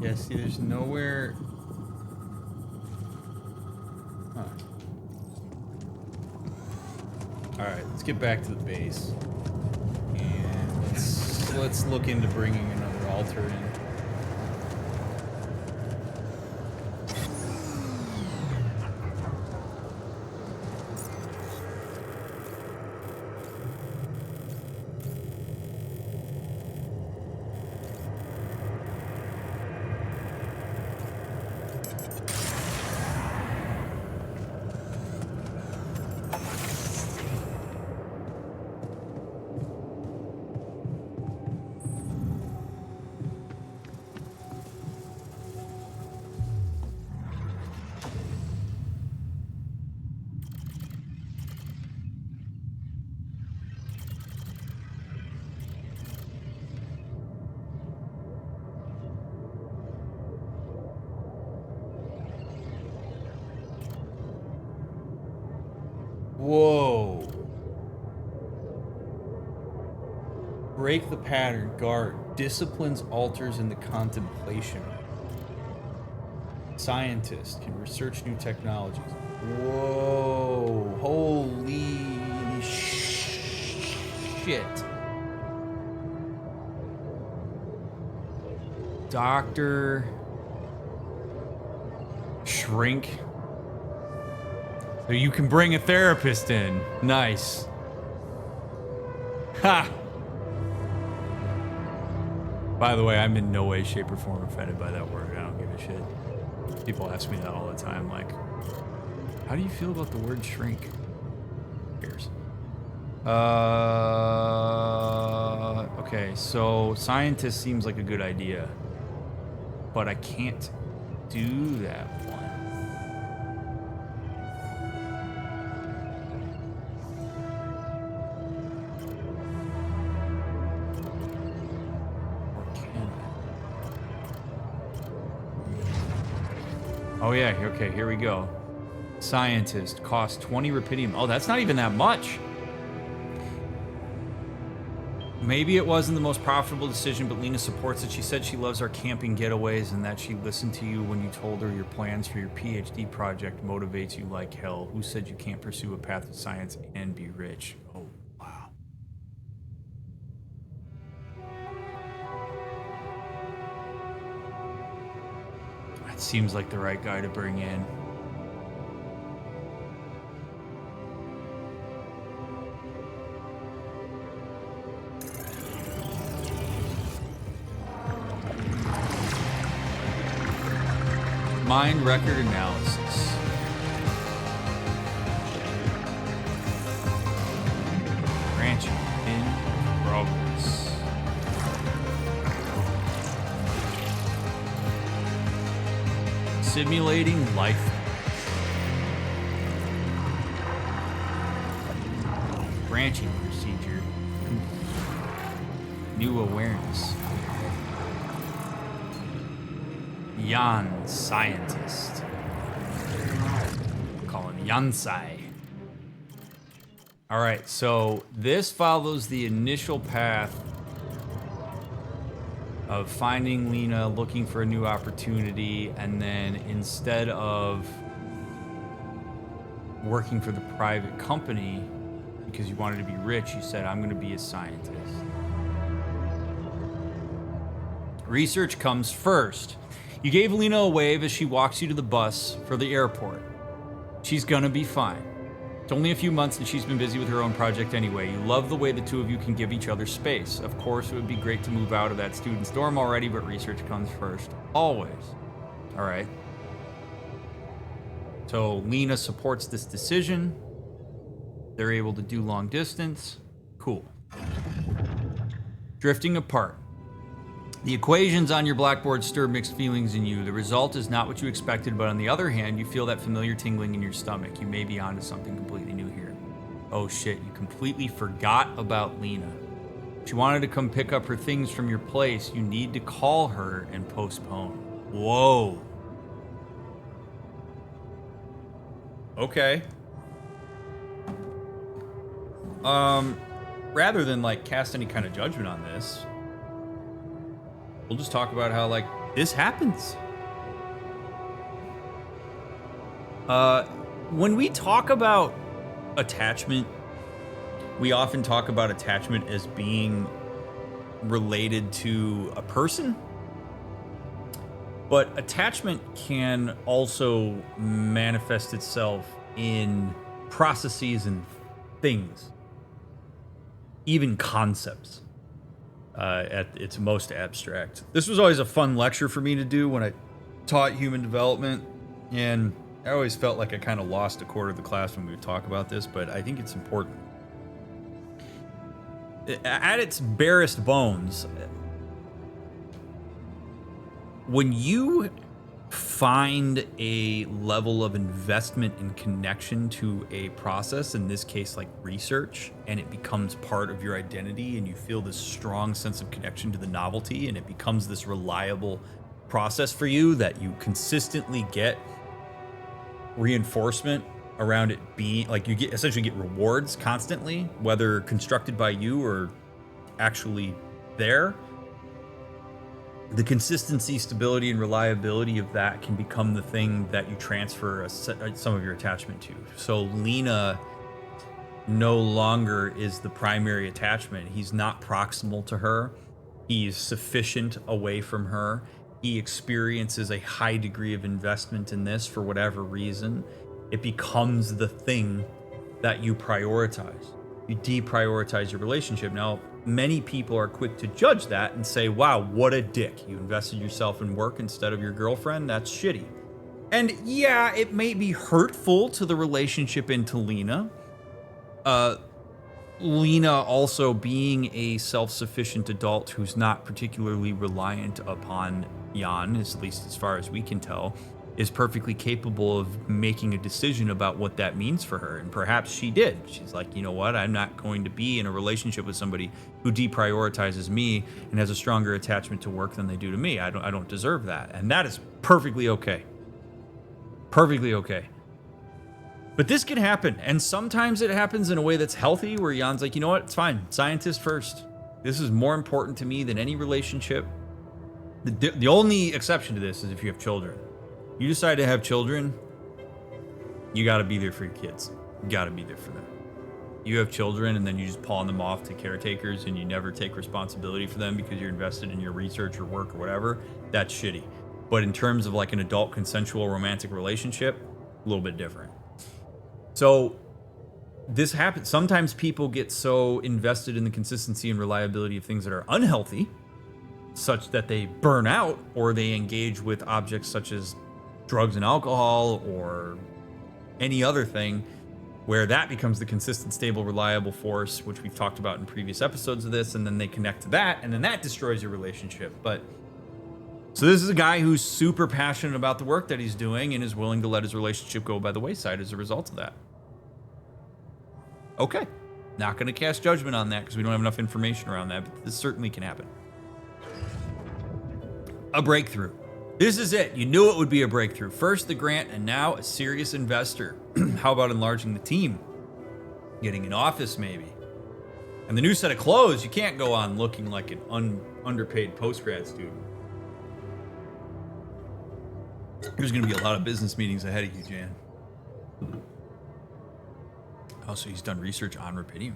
Yeah, see, there's nowhere. Huh. Alright, let's get back to the base. And let's look into bringing another altar in. Whoa. Break the pattern. Guard. Disciplines altars in the contemplation. Scientist can research new technologies. Whoa. Holy shit. Doctor. Shrink. So you can bring a therapist in. Nice. Ha! By the way, I'm in no way, shape, or form offended by that word. I don't give a shit. People ask me that all the time, like, how do you feel about the word shrink? Who cares? Okay, so scientist seems like a good idea, but I can't do that one. Or can I? Oh yeah, okay, here we go. Scientist, cost 20 rupidium. Oh, that's not even that much. Maybe it wasn't the most profitable decision, but Lena supports it. She said she loves our camping getaways and that she listened to you when you told her your plans for your PhD project motivates you like hell. Who said you can't pursue a path of science and be rich? Oh, wow. That seems like the right guy to bring in. Mind record analysis. Branching in progress. Simulating life. Branching procedure. New awareness. Jan scientist. Call him Yansai. All right, so this follows the initial path of finding Lena, looking for a new opportunity, and then instead of working for the private company because you wanted to be rich, you said, I'm going to be a scientist. Research comes first. You gave Lena a wave as she walks you to the bus for the airport. She's gonna be fine. It's only a few months and she's been busy with her own project anyway. You love the way the two of you can give each other space. Of course, it would be great to move out of that student's dorm already, but research comes first. Always. All right. So Lena supports this decision. They're able to do long distance. Cool. Drifting apart. The equations on your blackboard stir mixed feelings in you. The result is not what you expected, but on the other hand, you feel that familiar tingling in your stomach. You may be onto something completely new here. Oh shit, you completely forgot about Lena. She wanted to come pick up her things from your place. You need to call her and postpone. Whoa. Okay. Rather than like cast any kind of judgment on this, we'll just talk about how, like, this happens. When we talk about attachment, we often talk about attachment as being related to a person. But attachment can also manifest itself in processes and things, even concepts. At its most abstract. This was always a fun lecture for me to do when I taught human development, and I always felt like I kind of lost a quarter of the class when we would talk about this, but I think it's important. At its barest bones, when you find a level of investment and connection to a process, in this case like research, and it becomes part of your identity and you feel this strong sense of connection to the novelty, and it becomes this reliable process for you that you consistently get reinforcement around it being like, you get essentially get rewards constantly, whether constructed by you or actually there. The consistency, stability, and reliability of that can become the thing that you transfer some of your attachment to. So Lena no longer is the primary attachment. He's not proximal to her. He's sufficient away from her. He experiences a high degree of investment in this for whatever reason. It becomes the thing that you prioritize. You deprioritize your relationship. Now, many people are quick to judge that and say, wow, what a dick. You invested yourself in work instead of your girlfriend. That's shitty. And yeah, it may be hurtful to the relationship into Lena. Lena also being a self-sufficient adult who's not particularly reliant upon Jan, at least as far as we can tell, is perfectly capable of making a decision about what that means for her. And perhaps she did. She's like, you know what? I'm not going to be in a relationship with somebody who deprioritizes me and has a stronger attachment to work than they do to me. I don't deserve that. And that is perfectly okay. Perfectly okay. But this can happen, and sometimes it happens in a way that's healthy, where Jan's like, you know what, it's fine. Scientist first. This is more important to me than any relationship. The only exception to this is if you have children. You decide to have children, you got to be there for your kids. You got to be there for them. You have children, and then you just pawn them off to caretakers, and you never take responsibility for them because you're invested in your research or work or whatever. That's shitty. But in terms of like an adult consensual romantic relationship, a little bit different. So this happens. Sometimes people get so invested in the consistency and reliability of things that are unhealthy, such that they burn out, or they engage with objects such as drugs and alcohol or any other thing, where that becomes the consistent, stable, reliable force, which we've talked about in previous episodes of this, and then they connect to that, and then that destroys your relationship. But so this is a guy who's super passionate about the work that he's doing and is willing to let his relationship go by the wayside as a result of that. Okay. Not going to cast judgment on that because we don't have enough information around that, but this certainly can happen. A breakthrough. This is it. You knew it would be a breakthrough. First the grant, and now a serious investor. How about enlarging the team? Getting an office, maybe. And the new set of clothes, you can't go on looking like an underpaid postgrad student. There's going to be a lot of business meetings ahead of you, Jan. Oh, so he's done research on rubidium.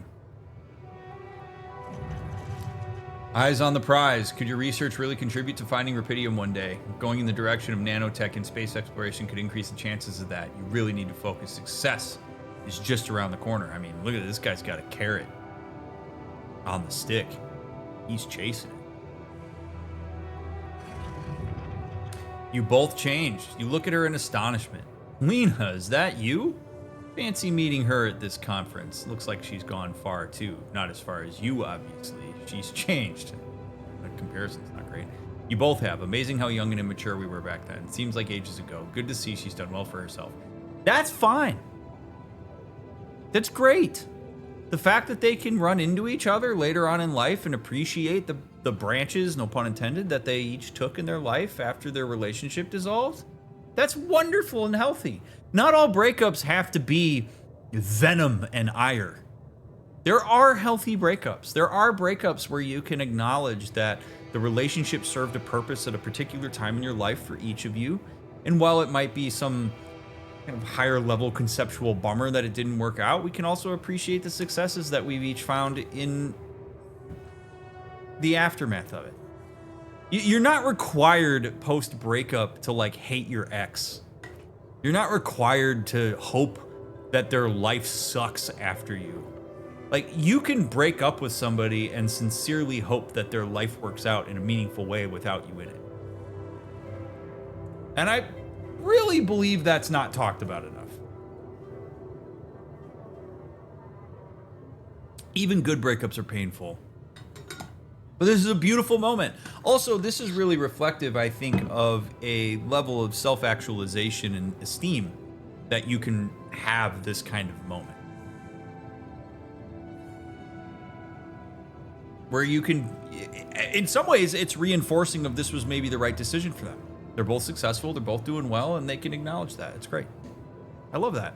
Eyes on the prize. Could your research really contribute to finding rubidium one day? Going in the direction of nanotech and space exploration could increase the chances of that. You really need to focus. Success is just around the corner. I mean, look at this guy's got a carrot on the stick. He's chasing it. You both changed. You look at her in astonishment. Lena, is that you? Fancy meeting her at this conference. Looks like she's gone far too. Not as far as you, obviously. She's changed. The comparison's not great. You both have. Amazing how young and immature we were back then. Seems like ages ago. Good to see she's done well for herself. That's fine. That's great. The fact that they can run into each other later on in life and appreciate the branches, no pun intended, that they each took in their life after their relationship dissolved, that's wonderful and healthy. Not all breakups have to be venom and ire. There are healthy breakups. There are breakups where you can acknowledge that the relationship served a purpose at a particular time in your life for each of you. And while it might be some kind of higher level conceptual bummer that it didn't work out, we can also appreciate the successes that we've each found in the aftermath of it. You're not required post breakup to like hate your ex. You're not required to hope that their life sucks after you. Like, you can break up with somebody and sincerely hope that their life works out in a meaningful way without you in it. And I really believe that's not talked about enough. Even good breakups are painful. But this is a beautiful moment. Also, this is really reflective, I think, of a level of self-actualization and esteem that you can have this kind of moment. Where you can, in some ways, it's reinforcing of this was maybe the right decision for them. They're both successful, they're both doing well, and they can acknowledge that. It's great. I love that.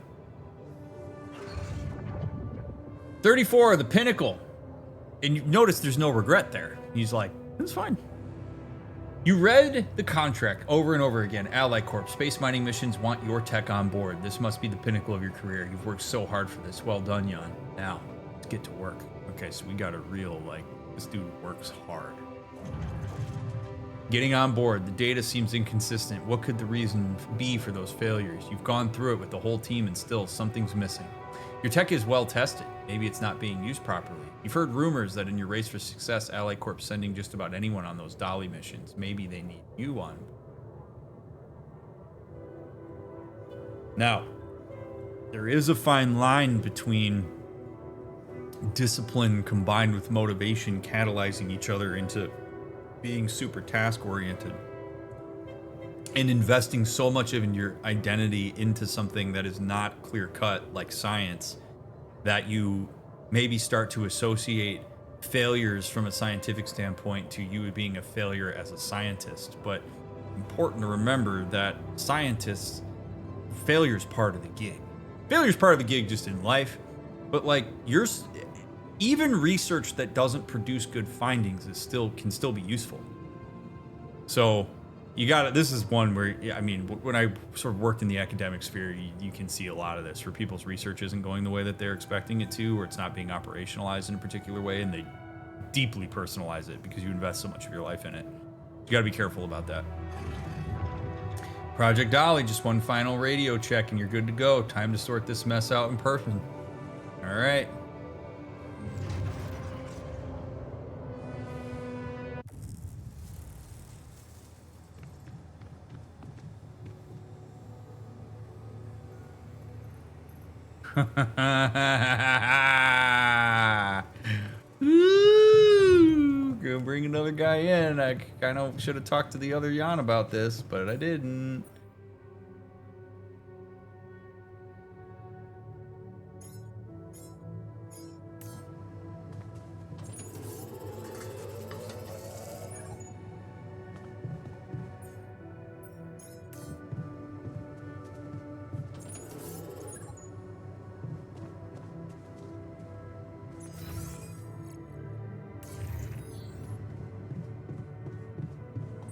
34, the pinnacle. And you notice there's no regret there. He's like, it's fine. You read the contract over and over again. Ally Corp, space mining missions want your tech on board. This must be the pinnacle of your career. You've worked so hard for this. Well done, Jan. Now, let's get to work. Okay, so we got a real, like, this dude works hard. Getting on board. The data seems inconsistent. What could the reason be for those failures? You've gone through it with the whole team and still something's missing. Your tech is well tested. Maybe it's not being used properly. You've heard rumors that in your race for success, Ally Corp's sending just about anyone on those Dolly missions. Maybe they need you on. Now, there is a fine line between discipline combined with motivation catalyzing each other into being super task oriented and investing so much of your identity into something that is not clear cut like science that you maybe start to associate failures from a scientific standpoint to you being a failure as a scientist. But important to remember that scientists, failure is part of the gig. Failure is part of the gig just in life, but like even research that doesn't produce good findings can still be useful. So you got it. This is one where, I mean, when I sort of worked in the academic sphere, you can see a lot of this where people's research isn't going the way that they're expecting it to, or it's not being operationalized in a particular way, and they deeply personalize it because you invest so much of your life in it. You got to be careful about that. Project Dolly, just one final radio check and you're good to go. Time to sort this mess out in person. All right. Ooh, gonna bring another guy in. I kind of should have talked to the other Jan about this, but I didn't.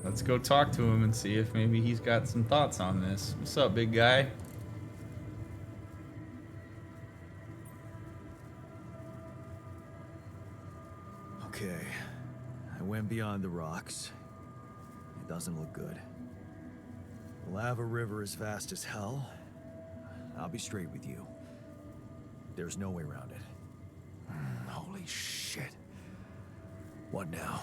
Let's go talk to him and see if maybe he's got some thoughts on this. What's up, big guy? Okay, I went beyond the rocks. It doesn't look good. The lava river is fast as hell. I'll be straight with you. There's no way around it. Holy shit. What now?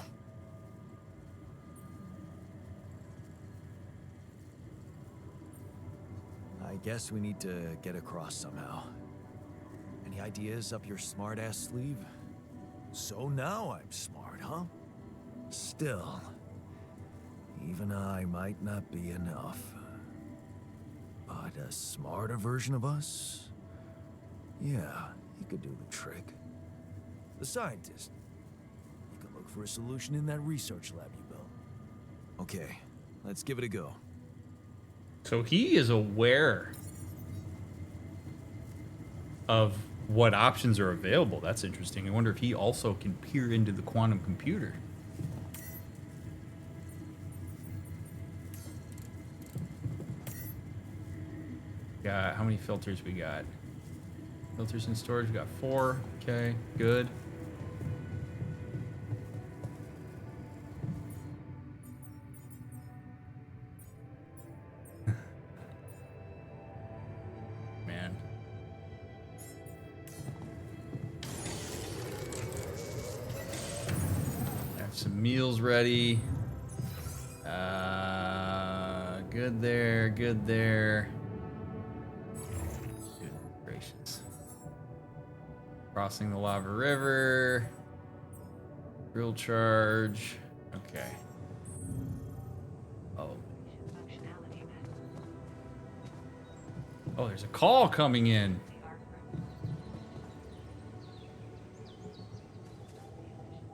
I guess we need to get across somehow. Any ideas up your smart-ass sleeve? So now I'm smart, huh? Still, even I might not be enough. But a smarter version of us? Yeah, he could do the trick. The scientist. He could look for a solution in that research lab you built. Okay, let's give it a go. So he is aware of what options are available. That's interesting. I wonder if he also can peer into the quantum computer. Got how many filters we got? Filters in storage, we got 4. Okay, good. Man. Have some meals ready. Good there, good there. Good gracious. Crossing the lava river. Drill charge. Okay. Oh. Functionality met. Oh, there's a call coming in. The arc room.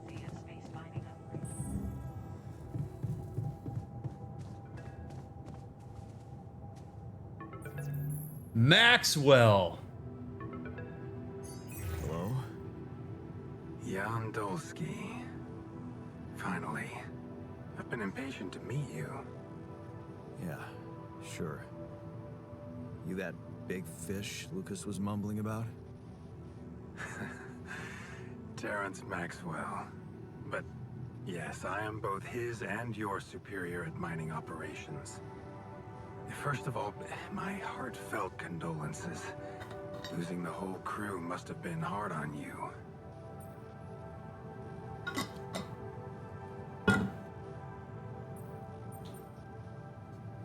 The efficiency of space mining upgrade. Maxwell. Hello? Jan Dolski. Finally. I've been impatient to meet you. Yeah, sure. You that big fish Lucas was mumbling about? Terrence Maxwell. But yes, I am both his and your superior at mining operations. First of all, my heartfelt condolences. Losing the whole crew must have been hard on you.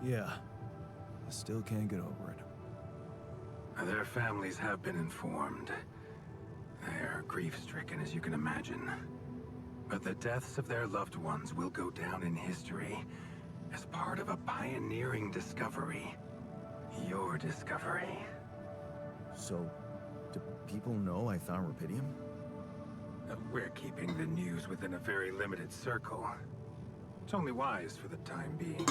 Yeah. I still can't get over it. Their families have been informed. They're grief-stricken, as you can imagine. But the deaths of their loved ones will go down in history as part of a pioneering discovery. Your discovery. So, do people know I found rupidium? We're keeping the news within a very limited circle. It's only wise for the time being.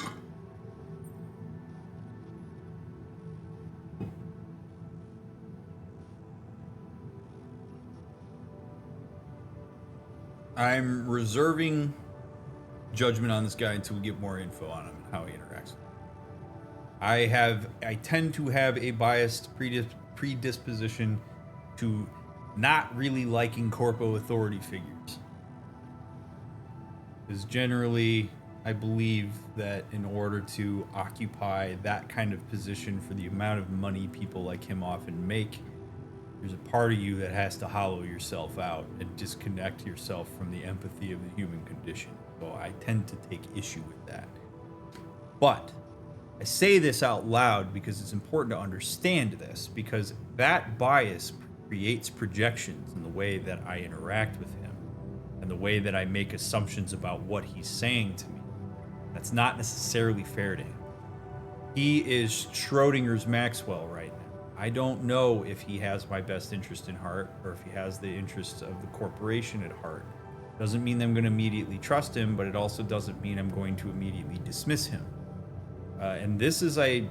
I'm reserving judgment on this guy until we get more info on him and how he interacts. I tend to have a biased predisposition to not really liking corpo authority figures. Because generally, I believe that in order to occupy that kind of position for the amount of money people like him often make, there's a part of you that has to hollow yourself out and disconnect yourself from the empathy of the human condition. So I tend to take issue with that. But I say this out loud because it's important to understand this, because that bias creates projections in the way that I interact with him and the way that I make assumptions about what he's saying to me. That's not necessarily fair to him. He is Schrodinger's Maxwell right now. I don't know if he has my best interest in heart or if he has the interests of the corporation at heart. Doesn't mean that I'm going to immediately trust him, but it also doesn't mean I'm going to immediately dismiss him. And this is, I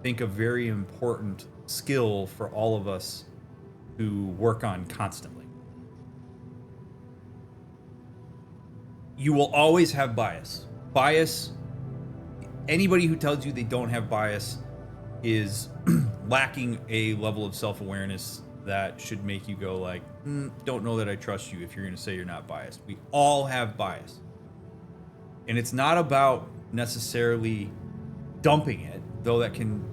think, a very important skill for all of us to work on constantly. You will always have bias. Anybody who tells you they don't have bias is lacking a level of self-awareness that should make you go like, don't know that I trust you if you're going to say you're not biased. We all have bias. And it's not about necessarily dumping it, though that can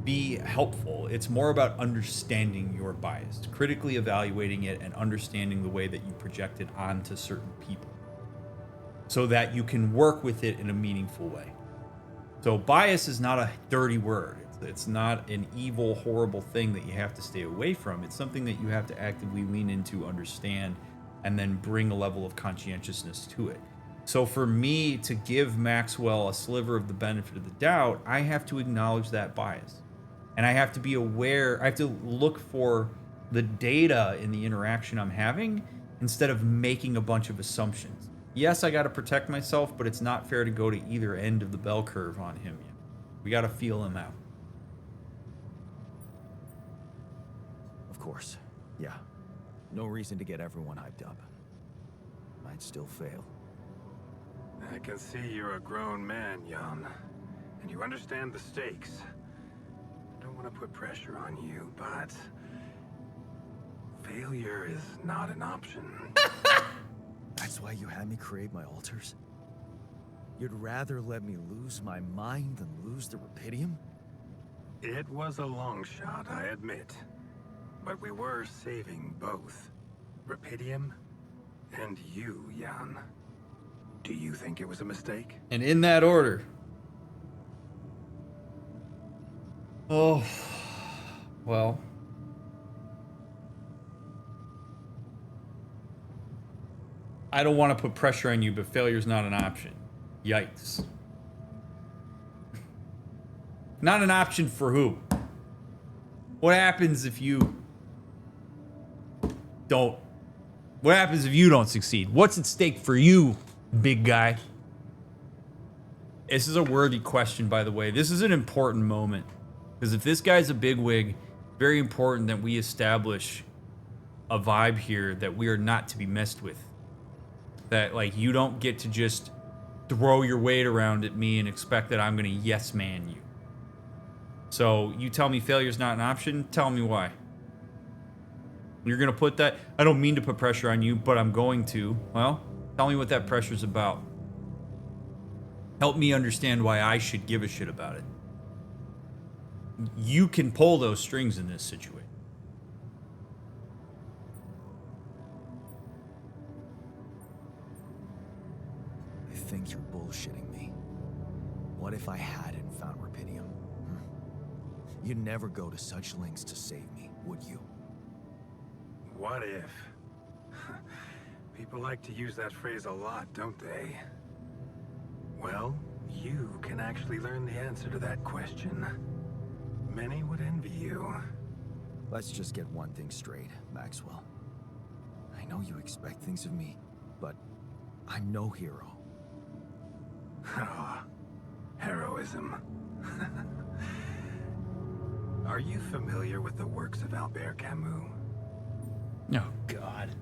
be helpful. It's more about understanding your bias, critically evaluating it and understanding the way that you project it onto certain people so that you can work with it in a meaningful way. So bias is not a dirty word. It's not an evil, horrible thing that you have to stay away from. It's something that you have to actively lean into, understand, and then bring a level of conscientiousness to it. So for me to give Maxwell a sliver of the benefit of the doubt, I have to acknowledge that bias. And I have to be aware, I have to look for the data in the interaction I'm having instead of making a bunch of assumptions. Yes, I got to protect myself, but it's not fair to go to either end of the bell curve on him yet. We got to feel him out. Of course. Yeah. No reason to get everyone hyped up. Might still fail. I can see you're a grown man, Jan, and you understand the stakes. I don't want to put pressure on you, but failure is not an option. That's why you had me create my altars? You'd rather let me lose my mind than lose the rupidium? It was a long shot, I admit. But we were saving both. Rupidium and you, Jan. Do you think it was a mistake? And in that order. Oh, well. I don't want to put pressure on you, but failure's not an option. Yikes. Not an option for who? What happens if you don't? What happens if you don't succeed? What's at stake for you, big guy? This is a worthy question, by the way. This is an important moment. Because if this guy's a bigwig, very important that we establish a vibe here that we are not to be messed with. That, like, you don't get to just throw your weight around at me and expect that I'm going to yes man you. So you tell me failure's not an option, tell me why. You're going to put that, I don't mean to put pressure on you, but I'm going to. Well, tell me what that pressure's about. Help me understand why I should give a shit about it. You can pull those strings in this situation. I think you're bullshitting me. What if I hadn't found rupidium? You'd never go to such lengths to save me, would you? What if? People like to use that phrase a lot, don't they? Well, you can actually learn the answer to that question. Many would envy you. Let's just get one thing straight, Maxwell. I know you expect things of me, but I'm no hero. Ah, heroism. Are you familiar with the works of Albert Camus? Oh, God.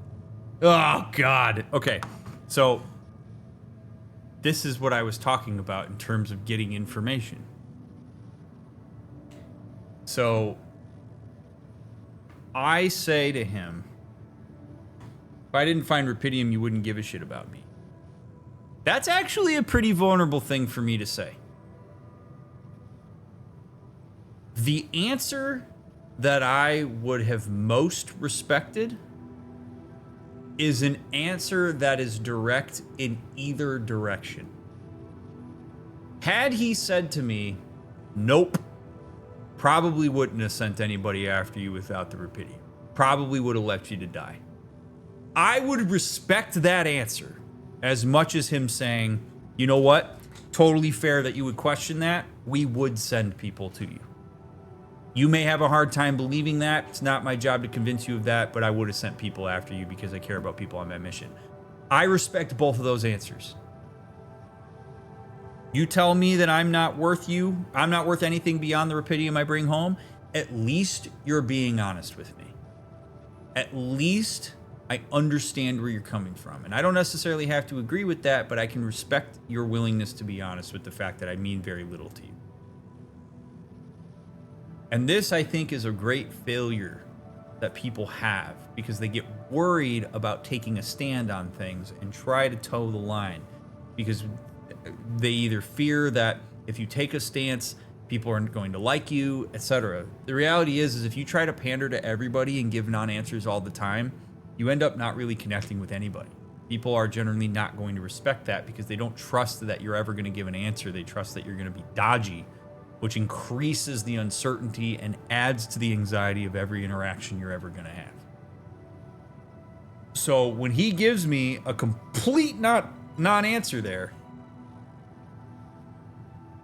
Oh, God. Okay, so this is what I was talking about in terms of getting information. So I say to him, if I didn't find Rapidium, you wouldn't give a shit about me. That's actually a pretty vulnerable thing for me to say. The answer that I would have most respected is an answer that is direct in either direction. Had he said to me, nope, probably wouldn't have sent anybody after you without the Rapidium. Probably would have left you to die. I would respect that answer as much as him saying, you know what? Totally fair that you would question that. We would send people to you. You may have a hard time believing that. It's not my job to convince you of that, but I would have sent people after you because I care about people on that mission. I respect both of those answers. You tell me that I'm not worth you, I'm not worth anything beyond the Rapidium I bring home, at least you're being honest with me. At least I understand where you're coming from. And I don't necessarily have to agree with that, but I can respect your willingness to be honest with the fact that I mean very little to you. And this, I think, is a great failure that people have because they get worried about taking a stand on things and try to toe the line because they either fear that if you take a stance, people aren't going to like you, etc. The reality is if you try to pander to everybody and give non-answers all the time, you end up not really connecting with anybody. People are generally not going to respect that because they don't trust that you're ever going to give an answer. They trust that you're going to be dodgy, which increases the uncertainty and adds to the anxiety of every interaction you're ever going to have. So when he gives me a complete non-answer there,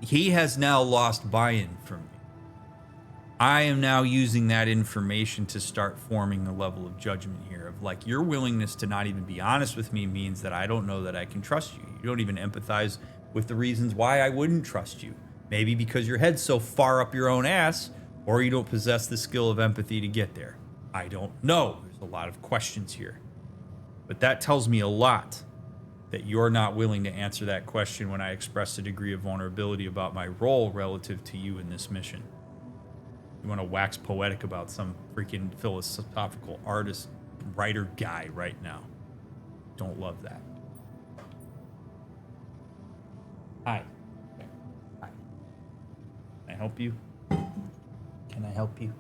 he has now lost buy-in from me. I am now using that information to start forming a level of judgment here of like your willingness to not even be honest with me means that I don't know that I can trust you. You don't even empathize with the reasons why I wouldn't trust you. Maybe because your head's so far up your own ass, or you don't possess the skill of empathy to get there. I don't know. There's a lot of questions here. But that tells me a lot that you're not willing to answer that question when I express a degree of vulnerability about my role relative to you in this mission. You want to wax poetic about some freaking philosophical artist, writer guy right now. Don't love that. Hi. Can I help you? Can I help you?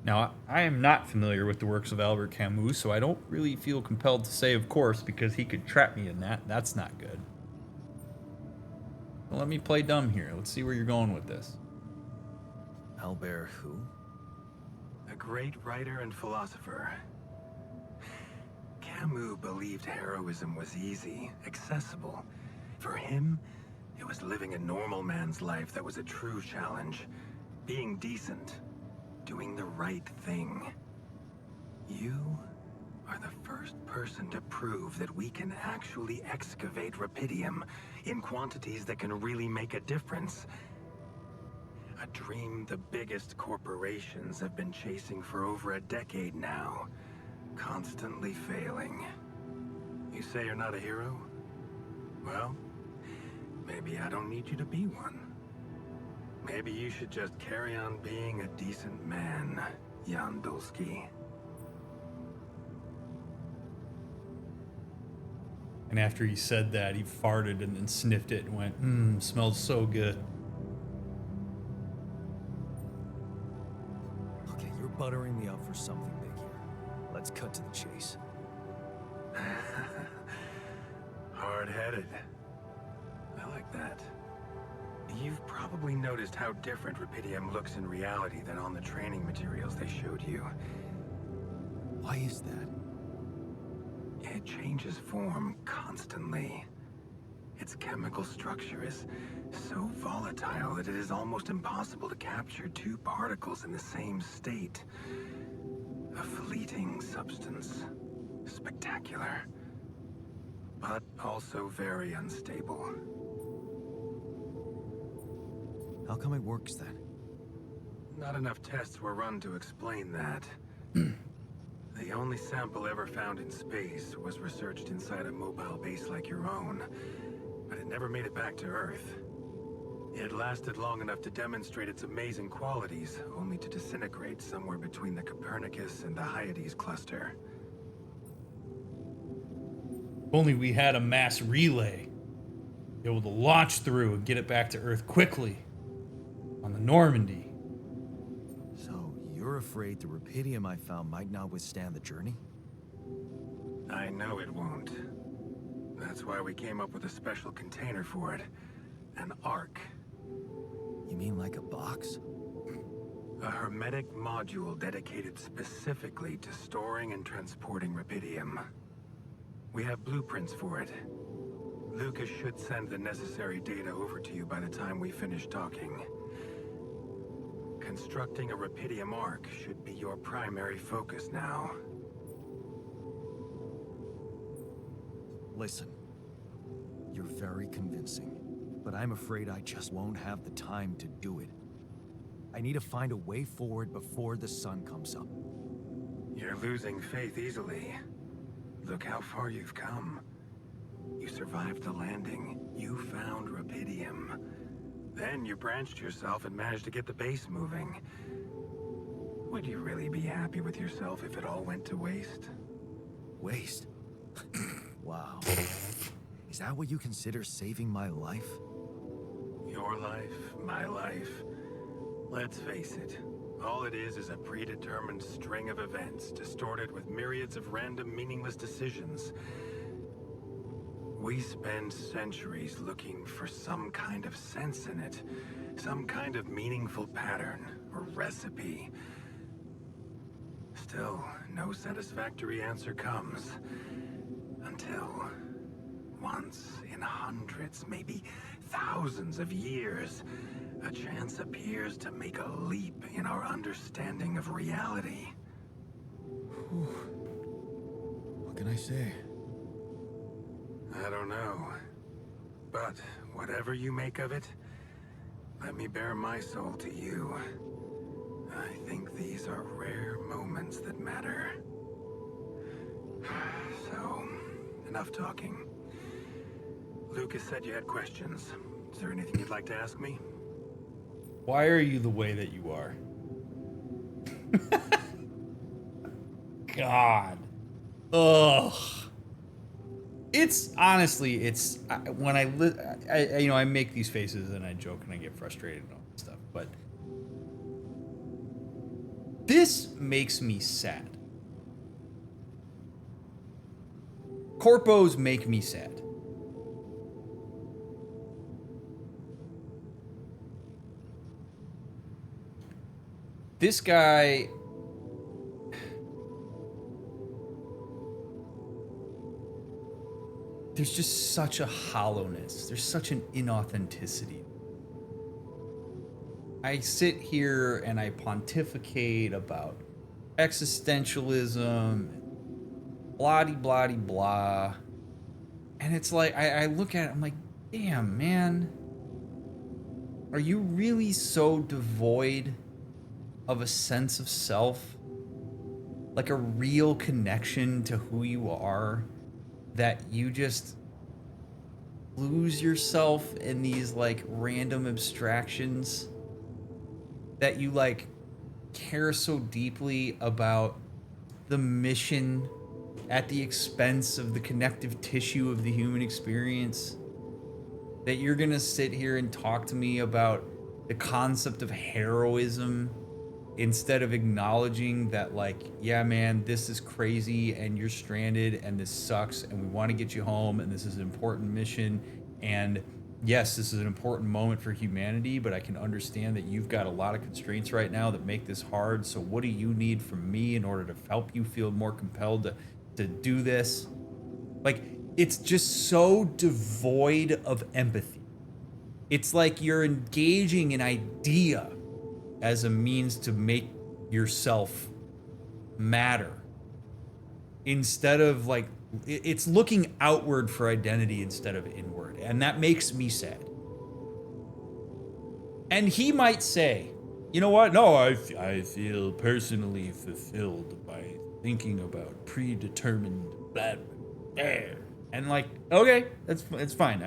Now, I am not familiar with the works of Albert Camus, so I don't really feel compelled to say, of course, because he could trap me in that. That's not good. Well, let me play dumb here. Let's see where you're going with this. Albert who? A great writer and philosopher. Camus believed heroism was easy, accessible. For him, it was living a normal man's life that was a true challenge. Being decent. Doing the right thing. You are the first person to prove that we can actually excavate Rapidium in quantities that can really make a difference. A dream the biggest corporations have been chasing for over a decade now. Constantly failing. You say you're not a hero? Well, maybe I don't need you to be one. Maybe you should just carry on being a decent man, Jan Dolski. And after he said that, he farted and then sniffed it and went, smells so good. Okay, you're buttering me up for something big here. Let's cut to the chase. Hard-headed. I like that. You've probably noticed how different Rupidium looks in reality than on the training materials they showed you. Why is that? It changes form constantly. Its chemical structure is so volatile that it is almost impossible to capture two particles in the same state. A fleeting substance. Spectacular. But also very unstable. How come it works then? Not enough tests were run to explain that. The only sample ever found in space was researched inside a mobile base like your own, but it never made it back to Earth. It lasted long enough to demonstrate its amazing qualities, only to disintegrate somewhere between the Copernicus and the Hyades cluster. If only we had a mass relay. Be able to launch through and get it back to Earth quickly. On the Normandy. So, you're afraid the Rupidium I found might not withstand the journey? I know it won't. That's why we came up with a special container for it. An Ark. You mean like a box? A hermetic module dedicated specifically to storing and transporting Rupidium. We have blueprints for it. Lucas should send the necessary data over to you by the time we finish talking. Constructing a Rupidium Ark should be your primary focus now. Listen, you're very convincing, but I'm afraid I just won't have the time to do it. I need to find a way forward before the sun comes up. You're losing faith easily. Look how far you've come. You survived the landing. You found Rupidium. Then you branched yourself and managed to get the base moving. Would you really be happy with yourself if it all went to waste? Waste? Wow. Is that what you consider saving my life? Your life, my life. Let's face it. All it is a predetermined string of events, distorted with myriads of random, meaningless decisions. We spend centuries looking for some kind of sense in it, some kind of meaningful pattern or recipe. Still, no satisfactory answer comes. Until, once in hundreds, maybe thousands of years, a chance appears to make a leap in our understanding of reality. What can I say? I don't know. But whatever you make of it, let me bare my soul to you. I think these are rare moments that matter. So, enough talking. Lucas said you had questions. Is there anything you'd like to ask me? Why are you the way that you are? God. Ugh. It's honestly, it's when I make these faces and I joke and I get frustrated and all that stuff, but this makes me sad. Corpos make me sad. This guy, there's just such a hollowness. There's such an inauthenticity. I sit here and I pontificate about existentialism, blah de blah. And it's like, I look at it, I'm like, damn, man. Are you really so devoid of a sense of self? Like a real connection to who you are? That you just lose yourself in these like random abstractions, that you like care so deeply about the mission at the expense of the connective tissue of the human experience, that you're gonna sit here and talk to me about the concept of heroism instead of acknowledging that, like, yeah, man, this is crazy and you're stranded and this sucks and we want to get you home and this is an important mission, and yes, this is an important moment for humanity, but I can understand that you've got a lot of constraints right now that make this hard. So what do you need from me in order to help you feel more compelled to do this? Like, it's just so devoid of empathy. It's like you're engaging an idea as a means to make yourself matter, instead of, like, it's looking outward for identity instead of inward, and that makes me sad. And he might say, you know what, no, I feel personally fulfilled by thinking about predetermined blah, blah, blah. And, like, okay, it's fine.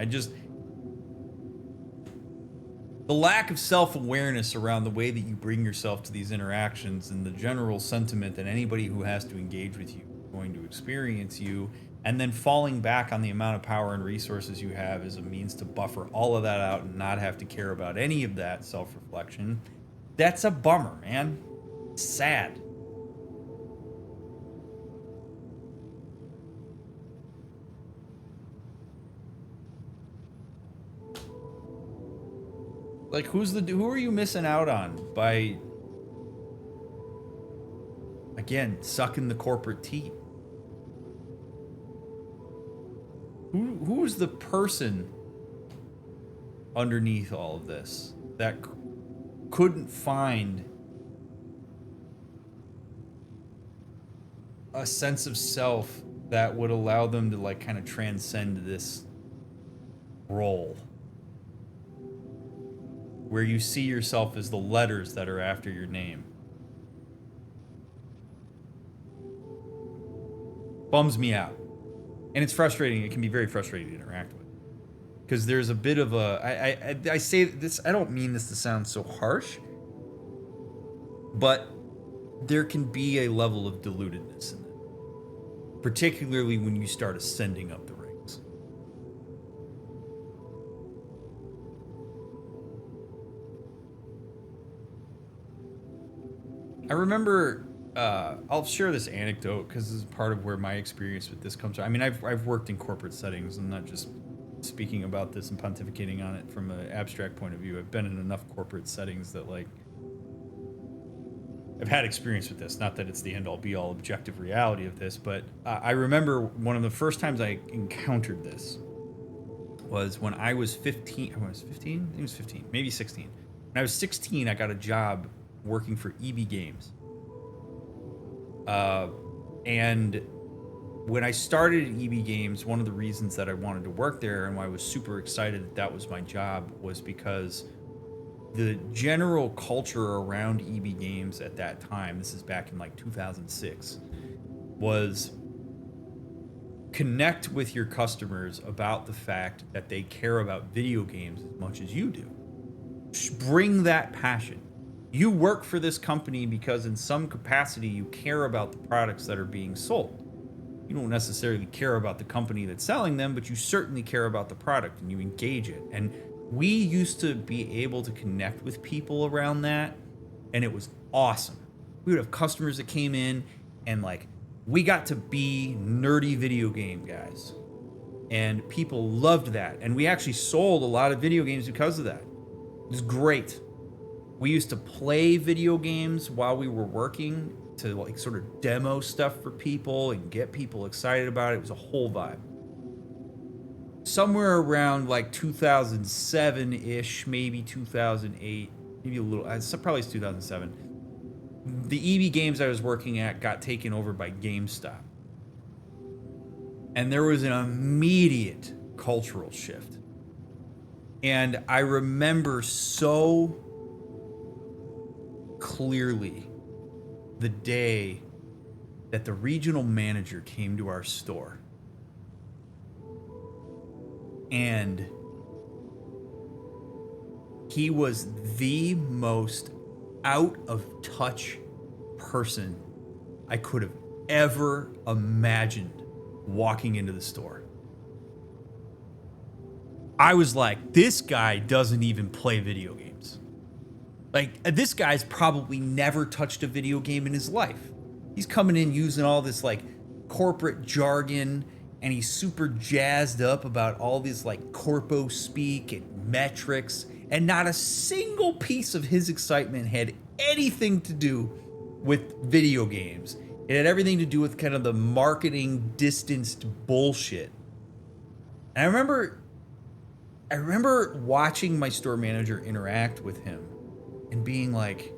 The lack of self-awareness around the way that you bring yourself to these interactions, and the general sentiment that anybody who has to engage with you is going to experience you, and then falling back on the amount of power and resources you have as a means to buffer all of that out and not have to care about any of that self-reflection, that's a bummer, man. It's sad. Like, who are you missing out on by, again, sucking the corporate teat? Who's the person underneath all of this that couldn't find a sense of self that would allow them to, like, kind of transcend this role, where you see yourself as the letters that are after your name? Bums me out. And it's frustrating. It can be very frustrating to interact with, because there's a bit of a, I say this, I don't mean this to sound so harsh, but there can be a level of deludedness in it, particularly when you start ascending up the ranks. I remember, I'll share this anecdote because this is part of where my experience with this comes from. I mean, I've worked in corporate settings. I'm not just speaking about this and pontificating on it from an abstract point of view. I've been in enough corporate settings that, like, I've had experience with this. Not that it's the end-all be-all objective reality of this, but I remember one of the first times I encountered this was when I was 15. I was 15? I think it was 15, maybe 16. When I was 16, I got a job working for EB Games. And when I started at EB Games, one of the reasons that I wanted to work there and why I was super excited that that was my job was because the general culture around EB Games at that time, this is back in like 2006, was connect with your customers about the fact that they care about video games as much as you do. Bring that passion. You work for this company because in some capacity you care about the products that are being sold. You don't necessarily care about the company that's selling them, but you certainly care about the product and you engage it. And we used to be able to connect with people around that, and it was awesome. We would have customers that came in and, like, we got to be nerdy video game guys. And people loved that. And we actually sold a lot of video games because of that. It was great. We used to play video games while we were working to, like, sort of demo stuff for people and get people excited about it. It was a whole vibe. Somewhere around like 2007-ish, maybe 2008, maybe a little, probably it's 2007. The EB Games I was working at got taken over by GameStop. And there was an immediate cultural shift. And I remember so clearly the day that the regional manager came to our store. And he was the most out of touch person I could have ever imagined walking into the store. I was like, this guy doesn't even play video games. Like, this guy's probably never touched a video game in his life. He's coming in using all this like corporate jargon, and he's super jazzed up about all this like corpo speak and metrics, and not a single piece of his excitement had anything to do with video games. It had everything to do with kind of the marketing distanced bullshit. And I remember watching my store manager interact with him and being like,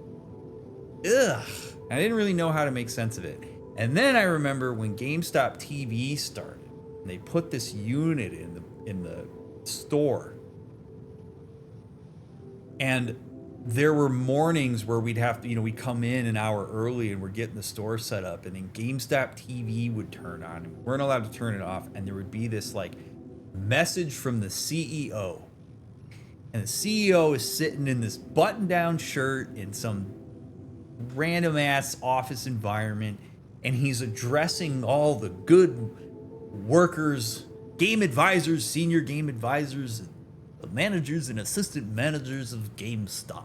ugh. I didn't really know how to make sense of it. And then I remember when GameStop TV started, and they put this unit in the store. And there were mornings where we'd have to, we'd come in an hour early and we're getting the store set up, and then GameStop TV would turn on, and we weren't allowed to turn it off, and there would be this like message from the CEO. And the CEO is sitting in this button-down shirt in some random ass office environment, and he's addressing all the good workers, game advisors, senior game advisors, the managers and assistant managers of GameStop.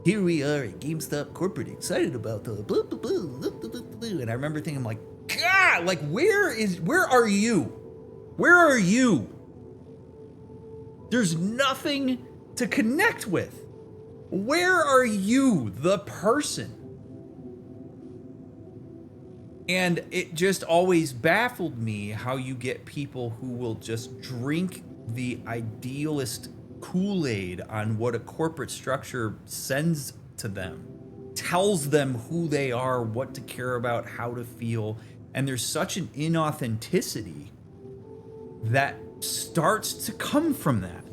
Here we are at GameStop corporate, excited about the blah, blah, blah, blah, blah, blah, blah. And I remember thinking, like, God, like, where are you? Where are you? There's nothing to connect with. Where are you, the person? And it just always baffled me how you get people who will just drink the idealist Kool-Aid on what a corporate structure sends to them, tells them who they are, what to care about, how to feel. And there's such an inauthenticity that starts to come from that.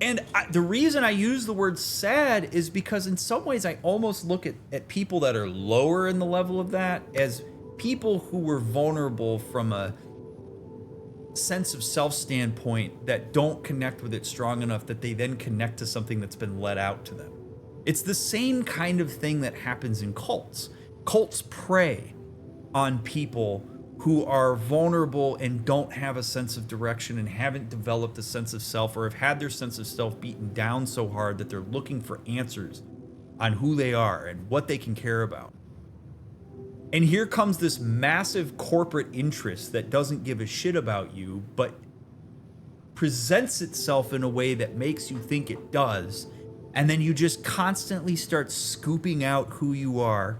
And the reason I use the word sad is because in some ways I almost look at people that are lower in the level of that as people who were vulnerable from a sense of self standpoint that don't connect with it strong enough that they then connect to something that's been let out to them. It's the same kind of thing that happens in cults. Cults prey on people who are vulnerable and don't have a sense of direction and haven't developed a sense of self, or have had their sense of self beaten down so hard that they're looking for answers on who they are and what they can care about. And here comes this massive corporate interest that doesn't give a shit about you, but presents itself in a way that makes you think it does. And then you just constantly start scooping out who you are